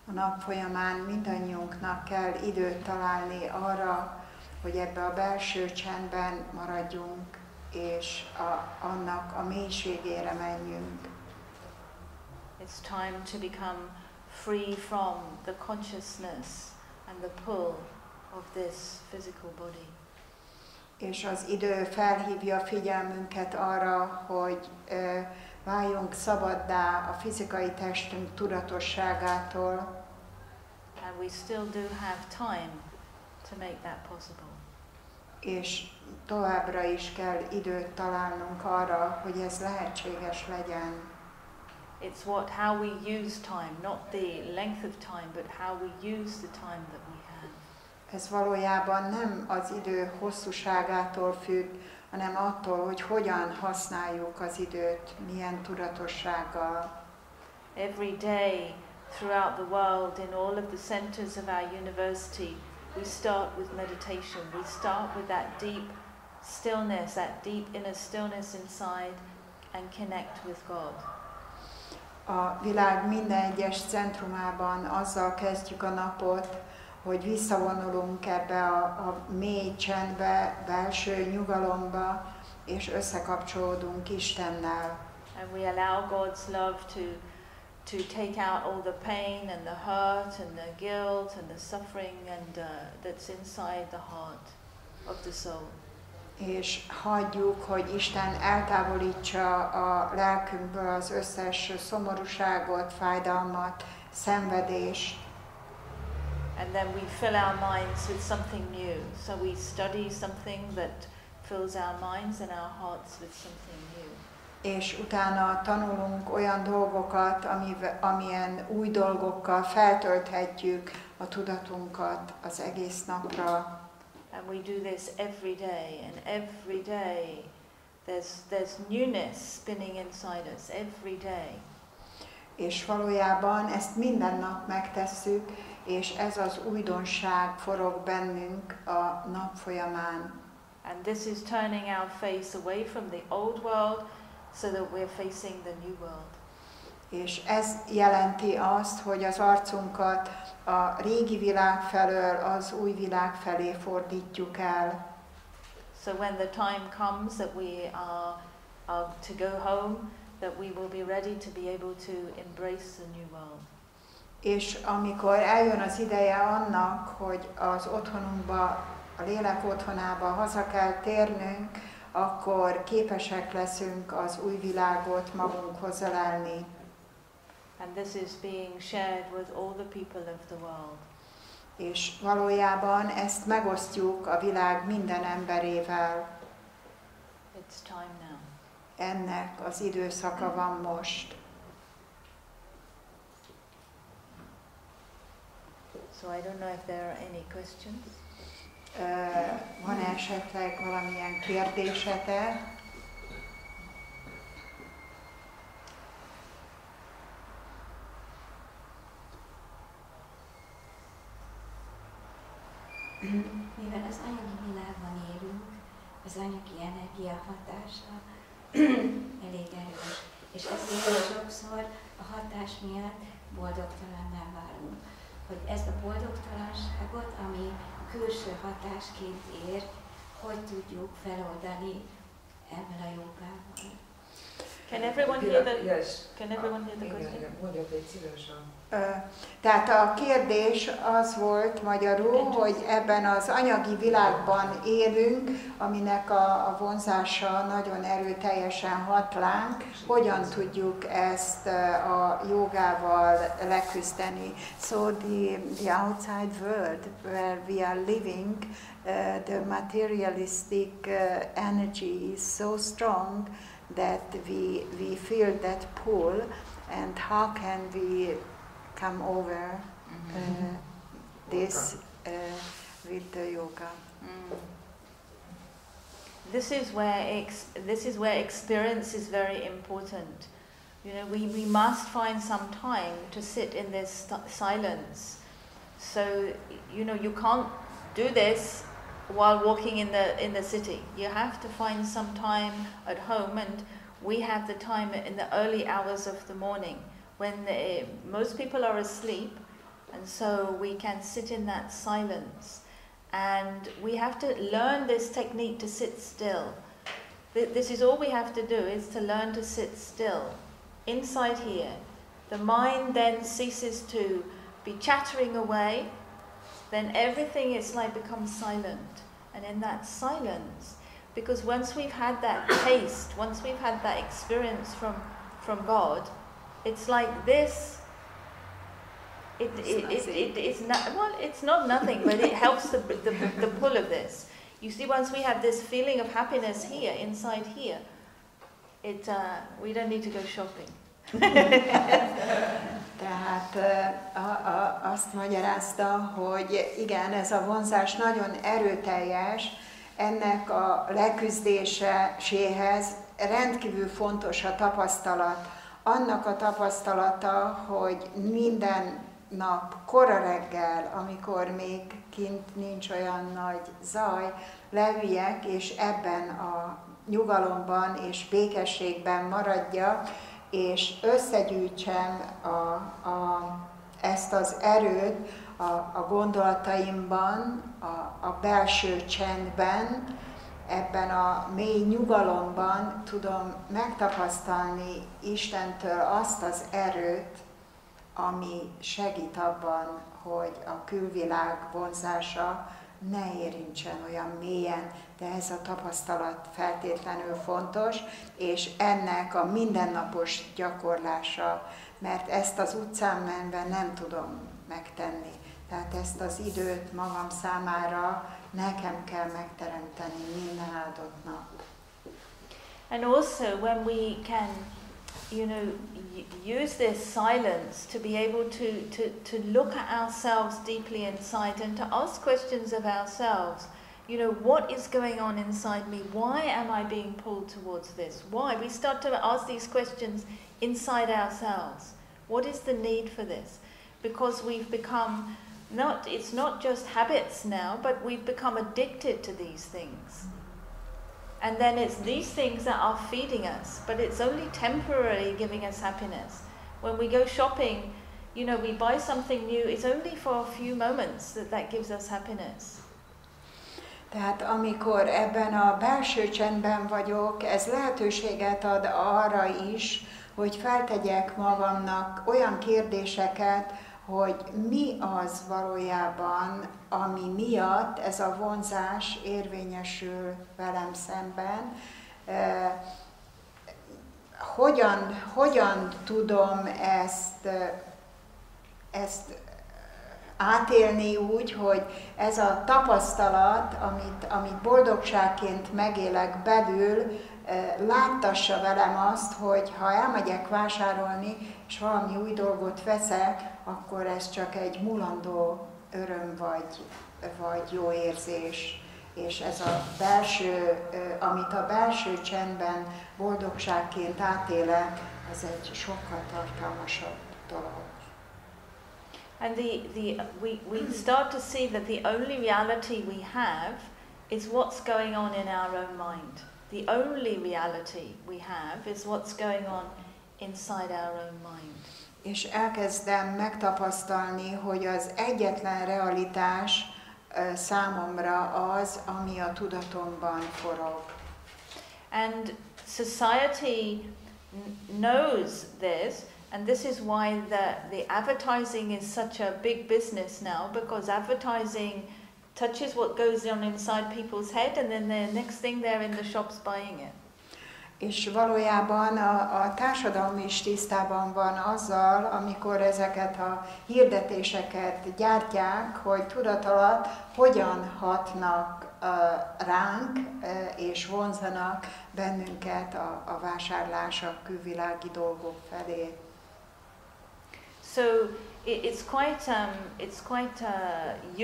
A nap folyamán mindannyiunknak kell időt találni arra, hogy ebbe a belső csendben maradjunk, és annak a mélységére menjünk. It's time to become free from the consciousness and the pull of this physical body. És az idő felhívja figyelmünket arra, hogy váljunk szabaddá a fizikai testünk tudatosságától. And we still do have time to make that possible. És továbbra is kell időt találnunk arra, hogy ez lehetséges legyen. It's how we use time, not the length of time, but how we use the time that we have. Ez valójában nem az idő hosszúságától függ, hanem attól, hogy hogyan használjuk az időt, milyen tudatossággal. Every day throughout the world, in all of the centers of our university, we start with meditation. We start with that deep stillness, that deep inner stillness inside, and connect with God. A világ minden egyes centrumában azzal kezdjük a napot, hogy visszavonulunk ebbe a mély csendbe, belső nyugalomba, és összekapcsolódunk Istennel. And we allow God's love to take out all the pain and the hurt and the guilt and the suffering and that's inside the heart of the soul. És hagyjuk, hogy Isten eltávolítsa a lelkünkből az összes szomorúságot, fájdalmat, szenvedést. And then we fill our minds with something new. So we study something that fills our minds and our hearts with something new. És utána tanulunk olyan dolgokat, amilyen új dolgokkal feltölthetjük a tudatunkat az egész napra. And we do this every day, and every day there's newness spinning inside us, every day. És valójában ezt minden nap megtesszük, és ez az újdonság forog bennünk a nap folyamán. And this is turning our face away from the old world so that we're facing the new world. És ez jelenti azt, hogy az arcunkat a régi világ felől az új világ felé fordítjuk el. So when the time comes that we are to go home, that we will be ready to be able to embrace the new world. És amikor eljön az ideje annak, hogy az otthonunkba, a lélek otthonába haza kell térnünk, akkor képesek leszünk az új világot magunkhoz ölelni. And this is being shared with all the people of the world. És valójában ezt megosztjuk a világ minden emberével. It's time now. Ennek az időszaka van most. So I don't know if there are any questions. Van esetleg valamilyen kérdésetek? Mivel az anyagi világban élünk, az anyagi energia hatása elég erős, és ezért sokszor a hatás miatt boldogtalanná válunk. Hogy ezt a boldogtalanságot, ami külső hatásként ér, hogy tudjuk feloldani ebből a jogával. Can everyone hear the? Yes. Can everyone hear the question? Igen, mondjak egy szívesen. Tehát a kérdés az volt magyarul, hogy ebben az anyagi világban élünk, aminek a vonzása nagyon erőteljesen hat ránk, hogyan tudjuk ezt a jogával leküzdeni. So the outside world where we are living, the materialistic energy is so strong that we feel that pull, and how can we come over this with the yoga? This is where experience is very important. You know, we must find some time to sit in this silence. So, you know, you can't do this while walking in the city. You have to find some time at home, and we have the time in the early hours of the morning when most people are asleep, and so we can sit in that silence. And we have to learn this technique to sit still. This is all we have to do, is to learn to sit still. Inside here, the mind then ceases to be chattering away, then everything is like becomes silent. And in that silence, because once we've had that taste, once we've had that experience from God, it's like this. It's not, well, it's not nothing, but it helps the pull of this. You see, once we have this feeling of happiness here, inside here, we don't need to go shopping. Tehát azt magyarázta, hogy igen, ez a vonzás nagyon erőteljes, ennek a leküzdéséhez rendkívül fontos a tapasztalat. Annak a tapasztalata, hogy minden nap, kora reggel, amikor még kint nincs olyan nagy zaj, leüljek, és ebben a nyugalomban és békességben maradjak, és összegyűjtsem ezt az erőt a gondolataimban, a belső csendben, ebben a mély nyugalomban tudom megtapasztalni Istentől azt az erőt, ami segít abban, hogy a külvilág vonzása ne érintsen olyan mélyen, de ez a tapasztalat feltétlenül fontos, és ennek a mindennapos gyakorlása, mert ezt az utcán menve nem tudom megtenni. Tehát ezt az időt magam számára nekem kell megteremteni minden áldott nap. And also when we can, use this silence to be able to look at ourselves deeply inside and to ask questions of ourselves. What is going on inside me? Why am I being pulled towards this? Why? We start to ask these questions inside ourselves. What is the need for this? Because we've become it's not just habits now, but we've become addicted to these things. And then it's these things that are feeding us, but it's only temporarily giving us happiness. When we go shopping, we buy something new, it's only for a few moments that gives us happiness. Tehát amikor ebben a belső csendben vagyok, ez lehetőséget ad arra is, hogy feltegyek magamnak olyan kérdéseket, hogy mi az valójában, ami miatt ez a vonzás érvényesül velem szemben. Hogyan tudom ezt átélni úgy, hogy ez a tapasztalat, amit boldogságként megélek belül, láttassa velem azt, hogy ha elmegyek vásárolni, és valami új dolgot veszek, akkor ez csak egy mulandó öröm vagy jó érzés. És ez a belső, amit a belső csendben boldogságként átélek, ez egy sokkal tartalmasabb dolog. And we start to see that the only reality we have is what's going on in our own mind. The only reality we have is what's going on inside our own mind. És elkezdem megtapasztalni, hogy az egyetlen realitás számomra az, ami a tudatomban forog. And society knows this, and this is why the advertising is such a big business now, because advertising touches what goes on inside people's head, and then the next thing they're in the shops buying it. És valójában a társadalom is tisztában van azzal, amikor ezeket a hirdetéseket gyártják, hogy tudatalatt hogyan hatnak ránk és vonzanak bennünket a vásárlás, a külvilági dolgok felé. So it's quite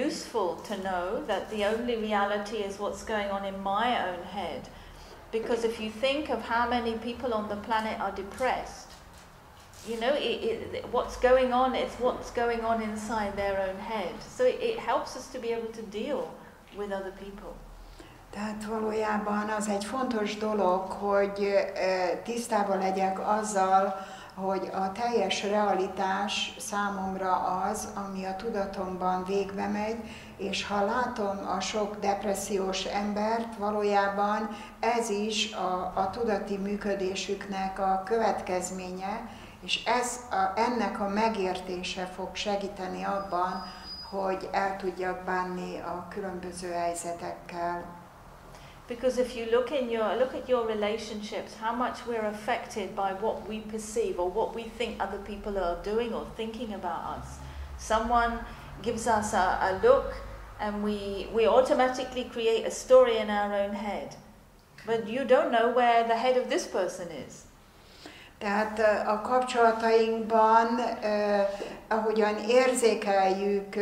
useful to know that the only reality is what's going on in my own head. Because if you think of how many people on the planet are depressed, what's going on is what's going on inside their own head. So it helps us to be able to deal with other people. Tehát valójában az egy fontos dolog, hogy tisztában legyek azzal, hogy a teljes realitás számomra az, ami a tudatomban végbe megy, és ha látom a sok depressziós embert, valójában ez is a tudati működésüknek a következménye, és ennek a megértése fog segíteni abban, hogy el tudjak bánni a különböző helyzetekkel. Because if you look at your relationships, how much we're affected by what we perceive or what we think other people are doing or thinking about us. Someone gives us a look and we automatically create a story in our own head. But you don't know where the head of this person is. Tehát a kapcsolatainkban, ahogyan érzékeljük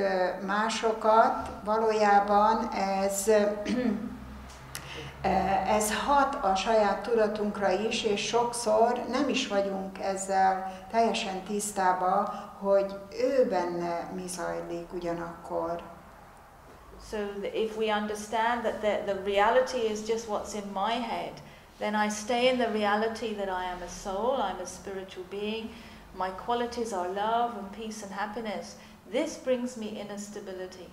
másokat, valójában ez hat a saját tudatunkra is, és sokszor nem is vagyunk ezzel teljesen tisztában, hogy ő benne mi zajlik ugyanakkor. So if we understand that the reality is just what's in my head, then I stay in the reality that I am a soul, I'm a spiritual being, my qualities are love and peace and happiness, this brings me inner stability.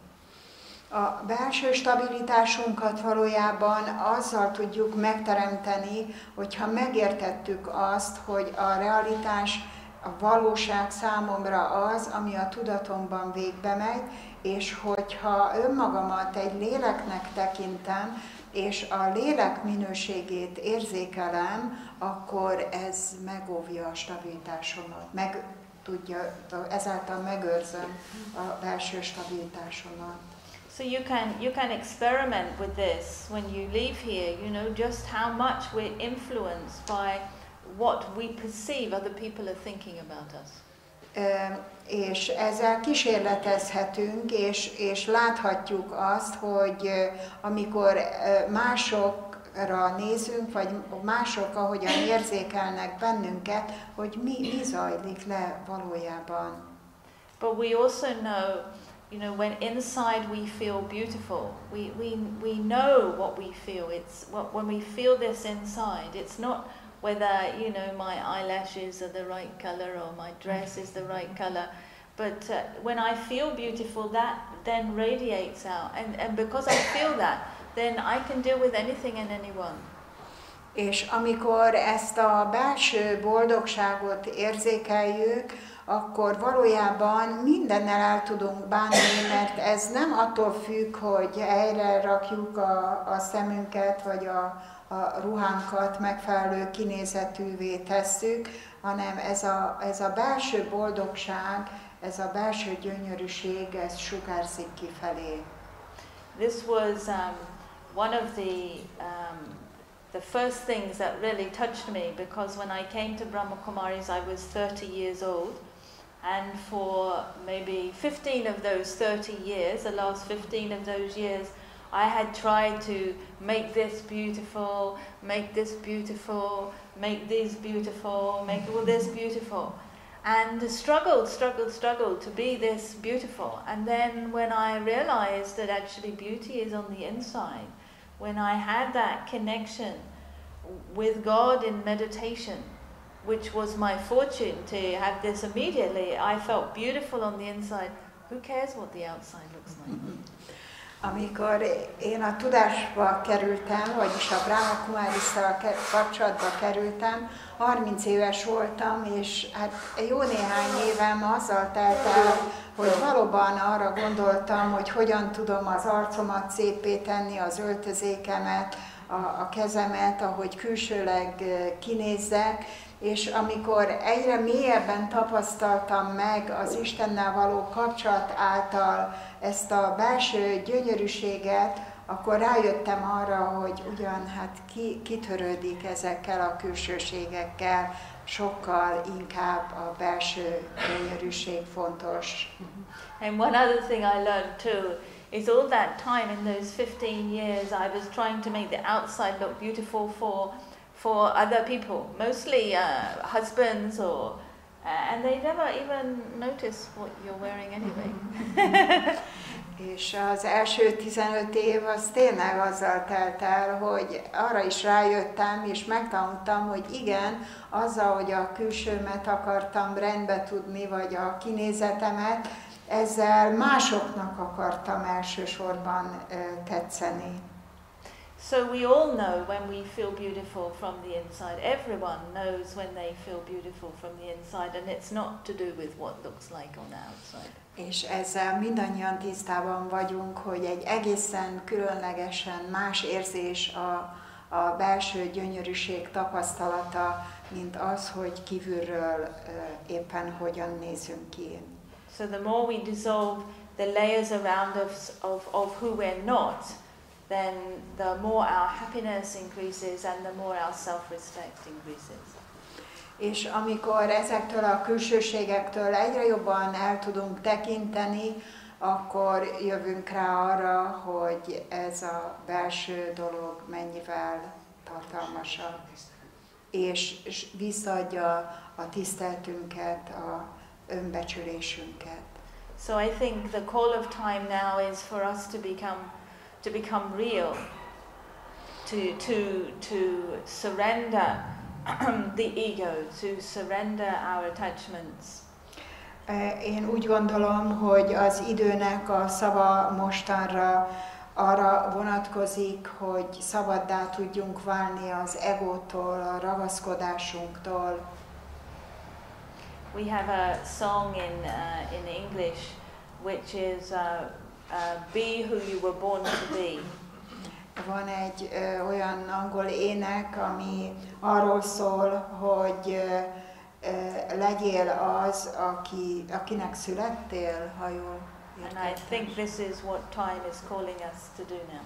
A belső stabilitásunkat valójában azzal tudjuk megteremteni, hogyha megértettük azt, hogy a realitás, a valóság számomra az, ami a tudatomban végbe megy, és hogyha önmagamat egy léleknek tekintem, és a lélek minőségét érzékelem, akkor ez megóvja a stabilitásomat, ezáltal megőrzöm a belső stabilitásomat. So you can experiment with this when you leave here, you know, just how much we're influenced by what we perceive other people are thinking about us. És ezzel kísérletezhetünk, és láthatjuk azt, hogy amikor másokra nézünk, vagy mások ahogyan érzékelnek bennünket, hogy mi zajlik le valójában. But we also know, you know, when inside we feel beautiful, we know what we feel. When we feel this inside, it's not whether, you know, my eyelashes are the right color or my dress is the right color, but when I feel beautiful, that then radiates out, and because I feel that, then I can deal with anything and anyone. És amikor ezt a belső boldogságot érzékeljük, akkor valójában mindennel el tudunk bánni, mert ez nem attól függ, hogy helyre rakjuk a szemünket, vagy a ruhánkat megfelelő kinézetűvé tesszük, hanem ez a belső boldogság, ez a belső gyönyörűség, ez sugárzik kifelé. This was one of the first things that really touched me, because when I came to Brahma Kumaris I was 30 years old, and for maybe 15 of those 30 years, the last 15 of those years, I had tried to make this beautiful, make this beautiful, make this beautiful, make all this beautiful. And struggled to be this beautiful. And then when I realized that actually beauty is on the inside, when I had that connection with God in meditation, which was my fortune to have this immediately, I felt beautiful on the inside. Who cares what the outside looks like? Amikor én a tudásba kerültem, vagyis a Brahma Kumarissal kapcsolatba kerültem, 30 éves voltam, és hát jó néhány évem azzal telt el, hogy valóban arra gondoltam, hogy hogyan tudom az arcomat széppé tenni, az öltözékemet, a kezemet, ahogy külsőleg kinézzek, és amikor egyre mélyebben tapasztaltam meg az Istennel való kapcsolat által ezt a belső gyönyörűséget, akkor rájöttem arra, hogy ugyan hát kitörődik ezekkel a külsőségekkel, sokkal inkább a belső gyönyörűség fontos. And one other thing I learned too is all that time in those 15 years I was trying to make the outside look beautiful for other people, mostly husbands, and they never even notice what you're wearing anyway. És az első 15 év az tényleg azzal telt el, hogy arra is rájöttem, és megtanultam, hogy igen, azzal, hogy a külsőmet akartam rendbe tudni, vagy a kinézetemet, ezzel másoknak akartam elsősorban tetszeni. So we all know when we feel beautiful from the inside. Everyone knows when they feel beautiful from the inside, and it's not to do with what looks like on the outside. És ezzel mindannyian tisztában vagyunk, hogy egy egészen különlegesen más érzés a belső gyönyörűség tapasztalata, mint az, hogy kívülről éppen hogyan nézünk ki. So the more we dissolve the layers around us of who we're not, then the more our happiness increases and the more our self-respect increases. És amikor ezektől a külsőségektől egyre jobban el tudunk tekinteni, akkor jövünk rá arra, hogy ez a belső dolog mennyivel tartalmasabb, és visszaadja a tiszteltünket, a önbecsülésünket. So I think the call of time now is for us to become real, to surrender the ego, to surrender our attachments. Én úgy gondolom, hogy az időnek a szava mostanra arra vonatkozik, hogy szabaddá tudjunk válni az egótól, a ragaszkodásunktól. We have a song in English which is be who you were born to be. Van egy olyan angol ének, ami arról szól, hogy legyél az, akinek születtél, ha jól And I think this is what time is calling us to do now.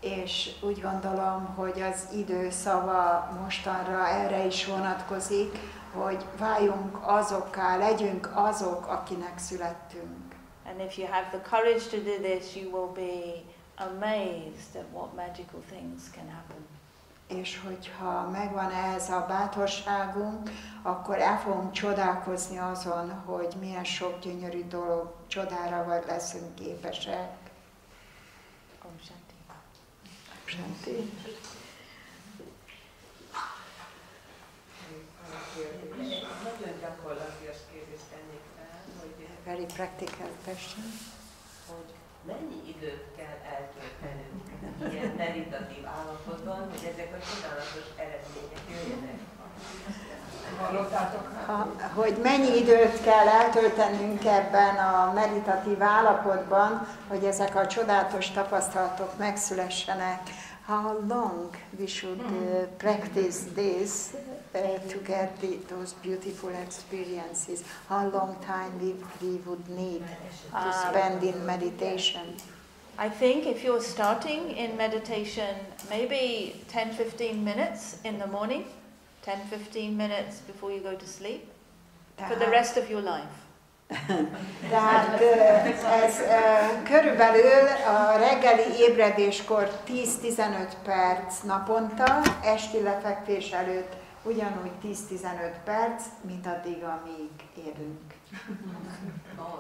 És úgy gondolom, hogy az idő szava mostanra erre is vonatkozik, hogy váljunk azokká, legyünk azok, akinek születtünk. And if you have the courage to do this, you will be amazed at what magical things can happen. És hogyha megvan ez a bátorságunk, akkor el fogunk csodálkozni azon, hogy milyen sok gyönyörű dolog, csodára leszünk képesek. Om Shanti. Shanti. Nagyon gyakorlatias kérdést tennék fel, hogy Very practical question. Hogy mennyi időt kell eltöltenünk ilyen meditatív állapotban, hogy ezek a csodálatos eredmények jöjjenek? Hogy mennyi időt kell eltöltenünk ebben a meditatív állapotban, hogy ezek a csodálatos tapasztalatok megszülessenek. How long we should practice this to get those beautiful experiences? How long time we would need to spend in meditation? I think if you're starting in meditation, maybe 10-15 minutes in the morning, 10-15 minutes before you go to sleep, for the rest of your life. Tehát ez körülbelül a reggeli ébredéskor 10-15 perc naponta, esti lefekvés előtt ugyanúgy 10-15 perc, mint addig, amíg élünk.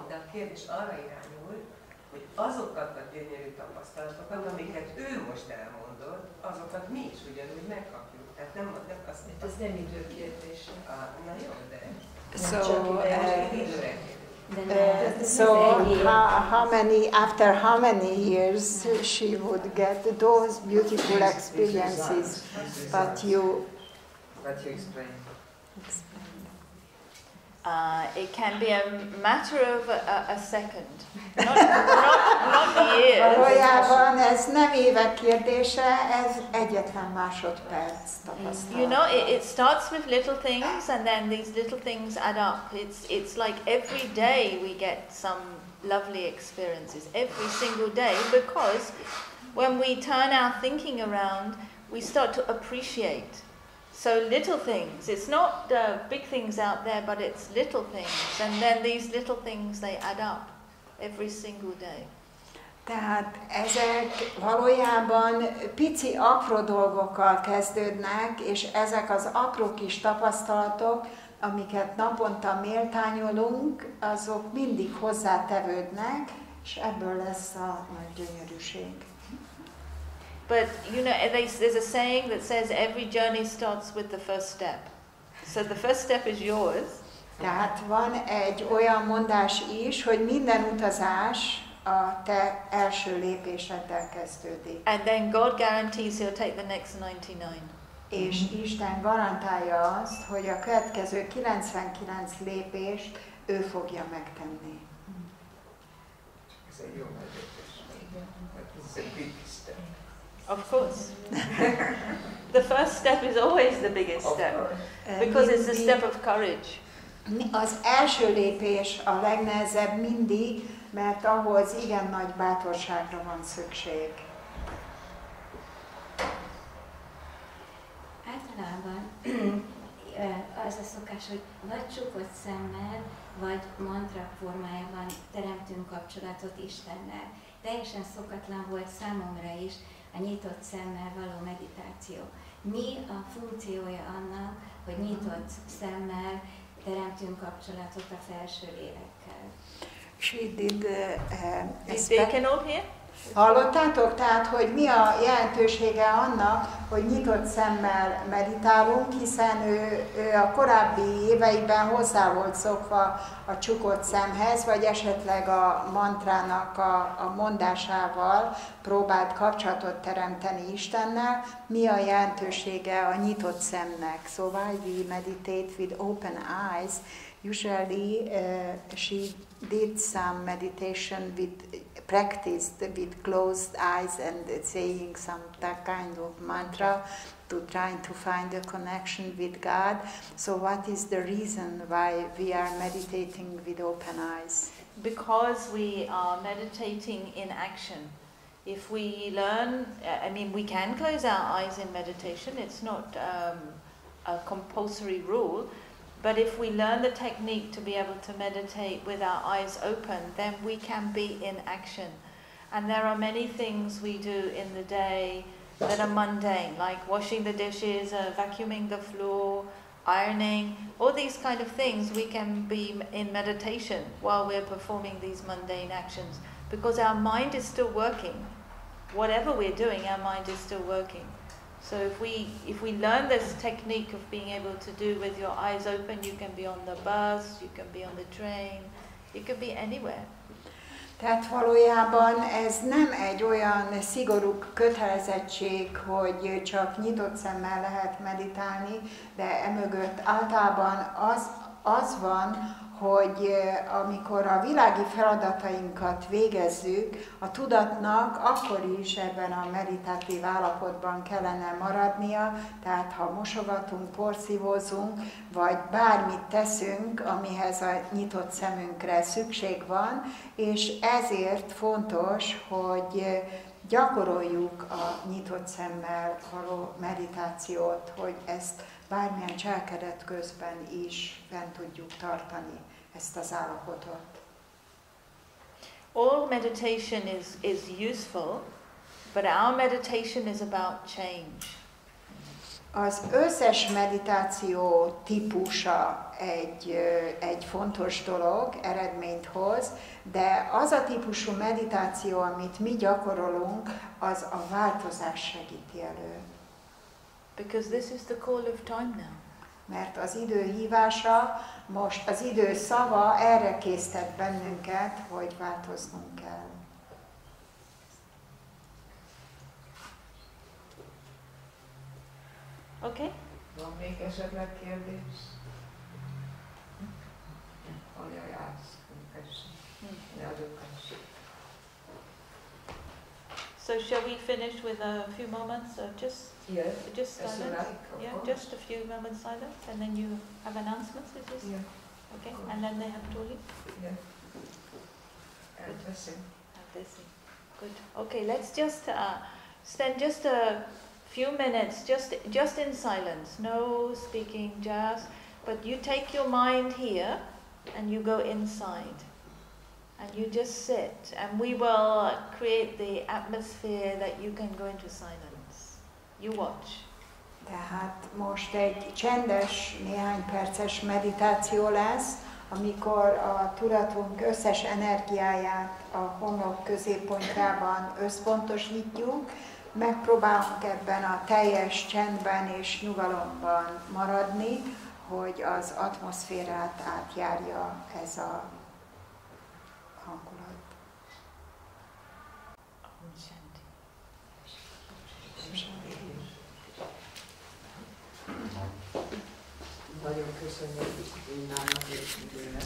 De a kérdés arra irányul, hogy azokat a gyönyörű tapasztalatokat, amiket ő most elmondott, azokat mi is ugyanúgy megkapjuk. Tehát nem azt mondta. ez nem időkérdése. Na jó, de... After how many years she would get those beautiful experiences, but you explain. It can be a matter of a second, not years. Valójában ez nem évek kérdése, ez egyetlen másodperc tapasztalat. You know, it starts with little things, and then these little things add up. It's like every day we get some lovely experiences, every single day, because when we turn our thinking around, we start to appreciate. So little things, it's not big things out there, but it's little things, and then these little things, they add up every single day. Tehát ezek valójában pici, apró dolgokkal kezdődnek, és ezek az apró kis tapasztalatok, amiket naponta méltányolunk, azok mindig hozzátevődnek, és ebből lesz a nagy gyönyörűség. But you know, there's a saying that says every journey starts with the first step. So the first step is yours. Tehát van egy olyan mondás is, hogy minden utazás a te első lépéseddel kezdődik. And then God guarantees he'll take the next 99. És Isten garantálja azt, hogy a következő 99 lépést ő fogja megtenni. Ez egy jó megjegyzés. Ez egy big step. Of course. The first step is always the biggest step, because it's the step of courage. Az első lépés a legnehezebb mindig, mert ahhoz igen nagy bátorságra van szükség. Általában az a szokás, hogy vagy csukott szemmel, vagy mantra formájában teremtünk kapcsolatot Istennel. Teljesen szokatlan volt számomra is a nyitott szemmel való meditáció. Mi a funkciója annak, hogy nyitott szemmel teremtünk kapcsolatot a felső lélekkel? She did Is Deacon all here? Hallottátok? Tehát, hogy mi a jelentősége annak, hogy nyitott szemmel meditálunk, hiszen ő a korábbi éveiben hozzá volt szokva a csukott szemhez, vagy esetleg a mantrának a mondásával próbált kapcsolatot teremteni Istennel. Mi a jelentősége a nyitott szemnek? So while we meditate with open eyes, usually she did some meditation practiced with closed eyes and saying some kind of mantra to trying to find a connection with God. So what is the reason why we are meditating with open eyes? Because we are meditating in action. If we learn, we can close our eyes in meditation, it's not a compulsory rule, but if we learn the technique to be able to meditate with our eyes open, then we can be in action. And there are many things we do in the day that are mundane, like washing the dishes, vacuuming the floor, ironing, all these kind of things. We can be in meditation while we're performing these mundane actions, because our mind is still working. Whatever we're doing, our mind is still working. So if we learn this technique of being able to do with your eyes open, you can be on the bus, you can be on the train, you can be anywhere. Tehát valójában ez nem egy olyan szigorú kötelezettség, hogy csak nyitott szemmel lehet meditálni, de emögött általában az van, hogy amikor a világi feladatainkat végezzük, a tudatnak akkor is ebben a meditatív állapotban kellene maradnia, tehát ha mosogatunk, porszívózunk, vagy bármit teszünk, amihez a nyitott szemünkre szükség van, és ezért fontos, hogy gyakoroljuk a nyitott szemmel való meditációt, hogy ezt bármilyen cselekedet közben is fent tudjuk tartani, ezt az állapotot. All meditation is useful, but our meditation is about change. Az összes meditáció típusa egy fontos dolog, eredményt hoz, de az a típusú meditáció, amit mi gyakorolunk, az a változás segíti elő. Because this is the call of time now. Mert az idő hívása, most az idő szava erre késztet bennünket, hogy változnunk kell. Okay? Van még esetleg kérdés? So shall we finish with a few moments of just silence? Just a few moments silence, and then you have announcements, is this? Yeah. Okay, and then they have to leave? Yeah. Elveszünk. Good. Okay, let's just spend just a few minutes just in silence. No speaking, but you take your mind here and you go inside. And you just sit, and we will create the atmosphere that you can go into silence. You watch. Tehát most egy csendes, néhány perces meditáció lesz, amikor a tudatunk összes energiáját a homlok középpontjában összpontosítjuk, megpróbálunk ebben a teljes csendben és nyugalomban maradni, hogy az atmoszférát átjárja ez a hangulat. Nagyon köszönjük Innának és időnek.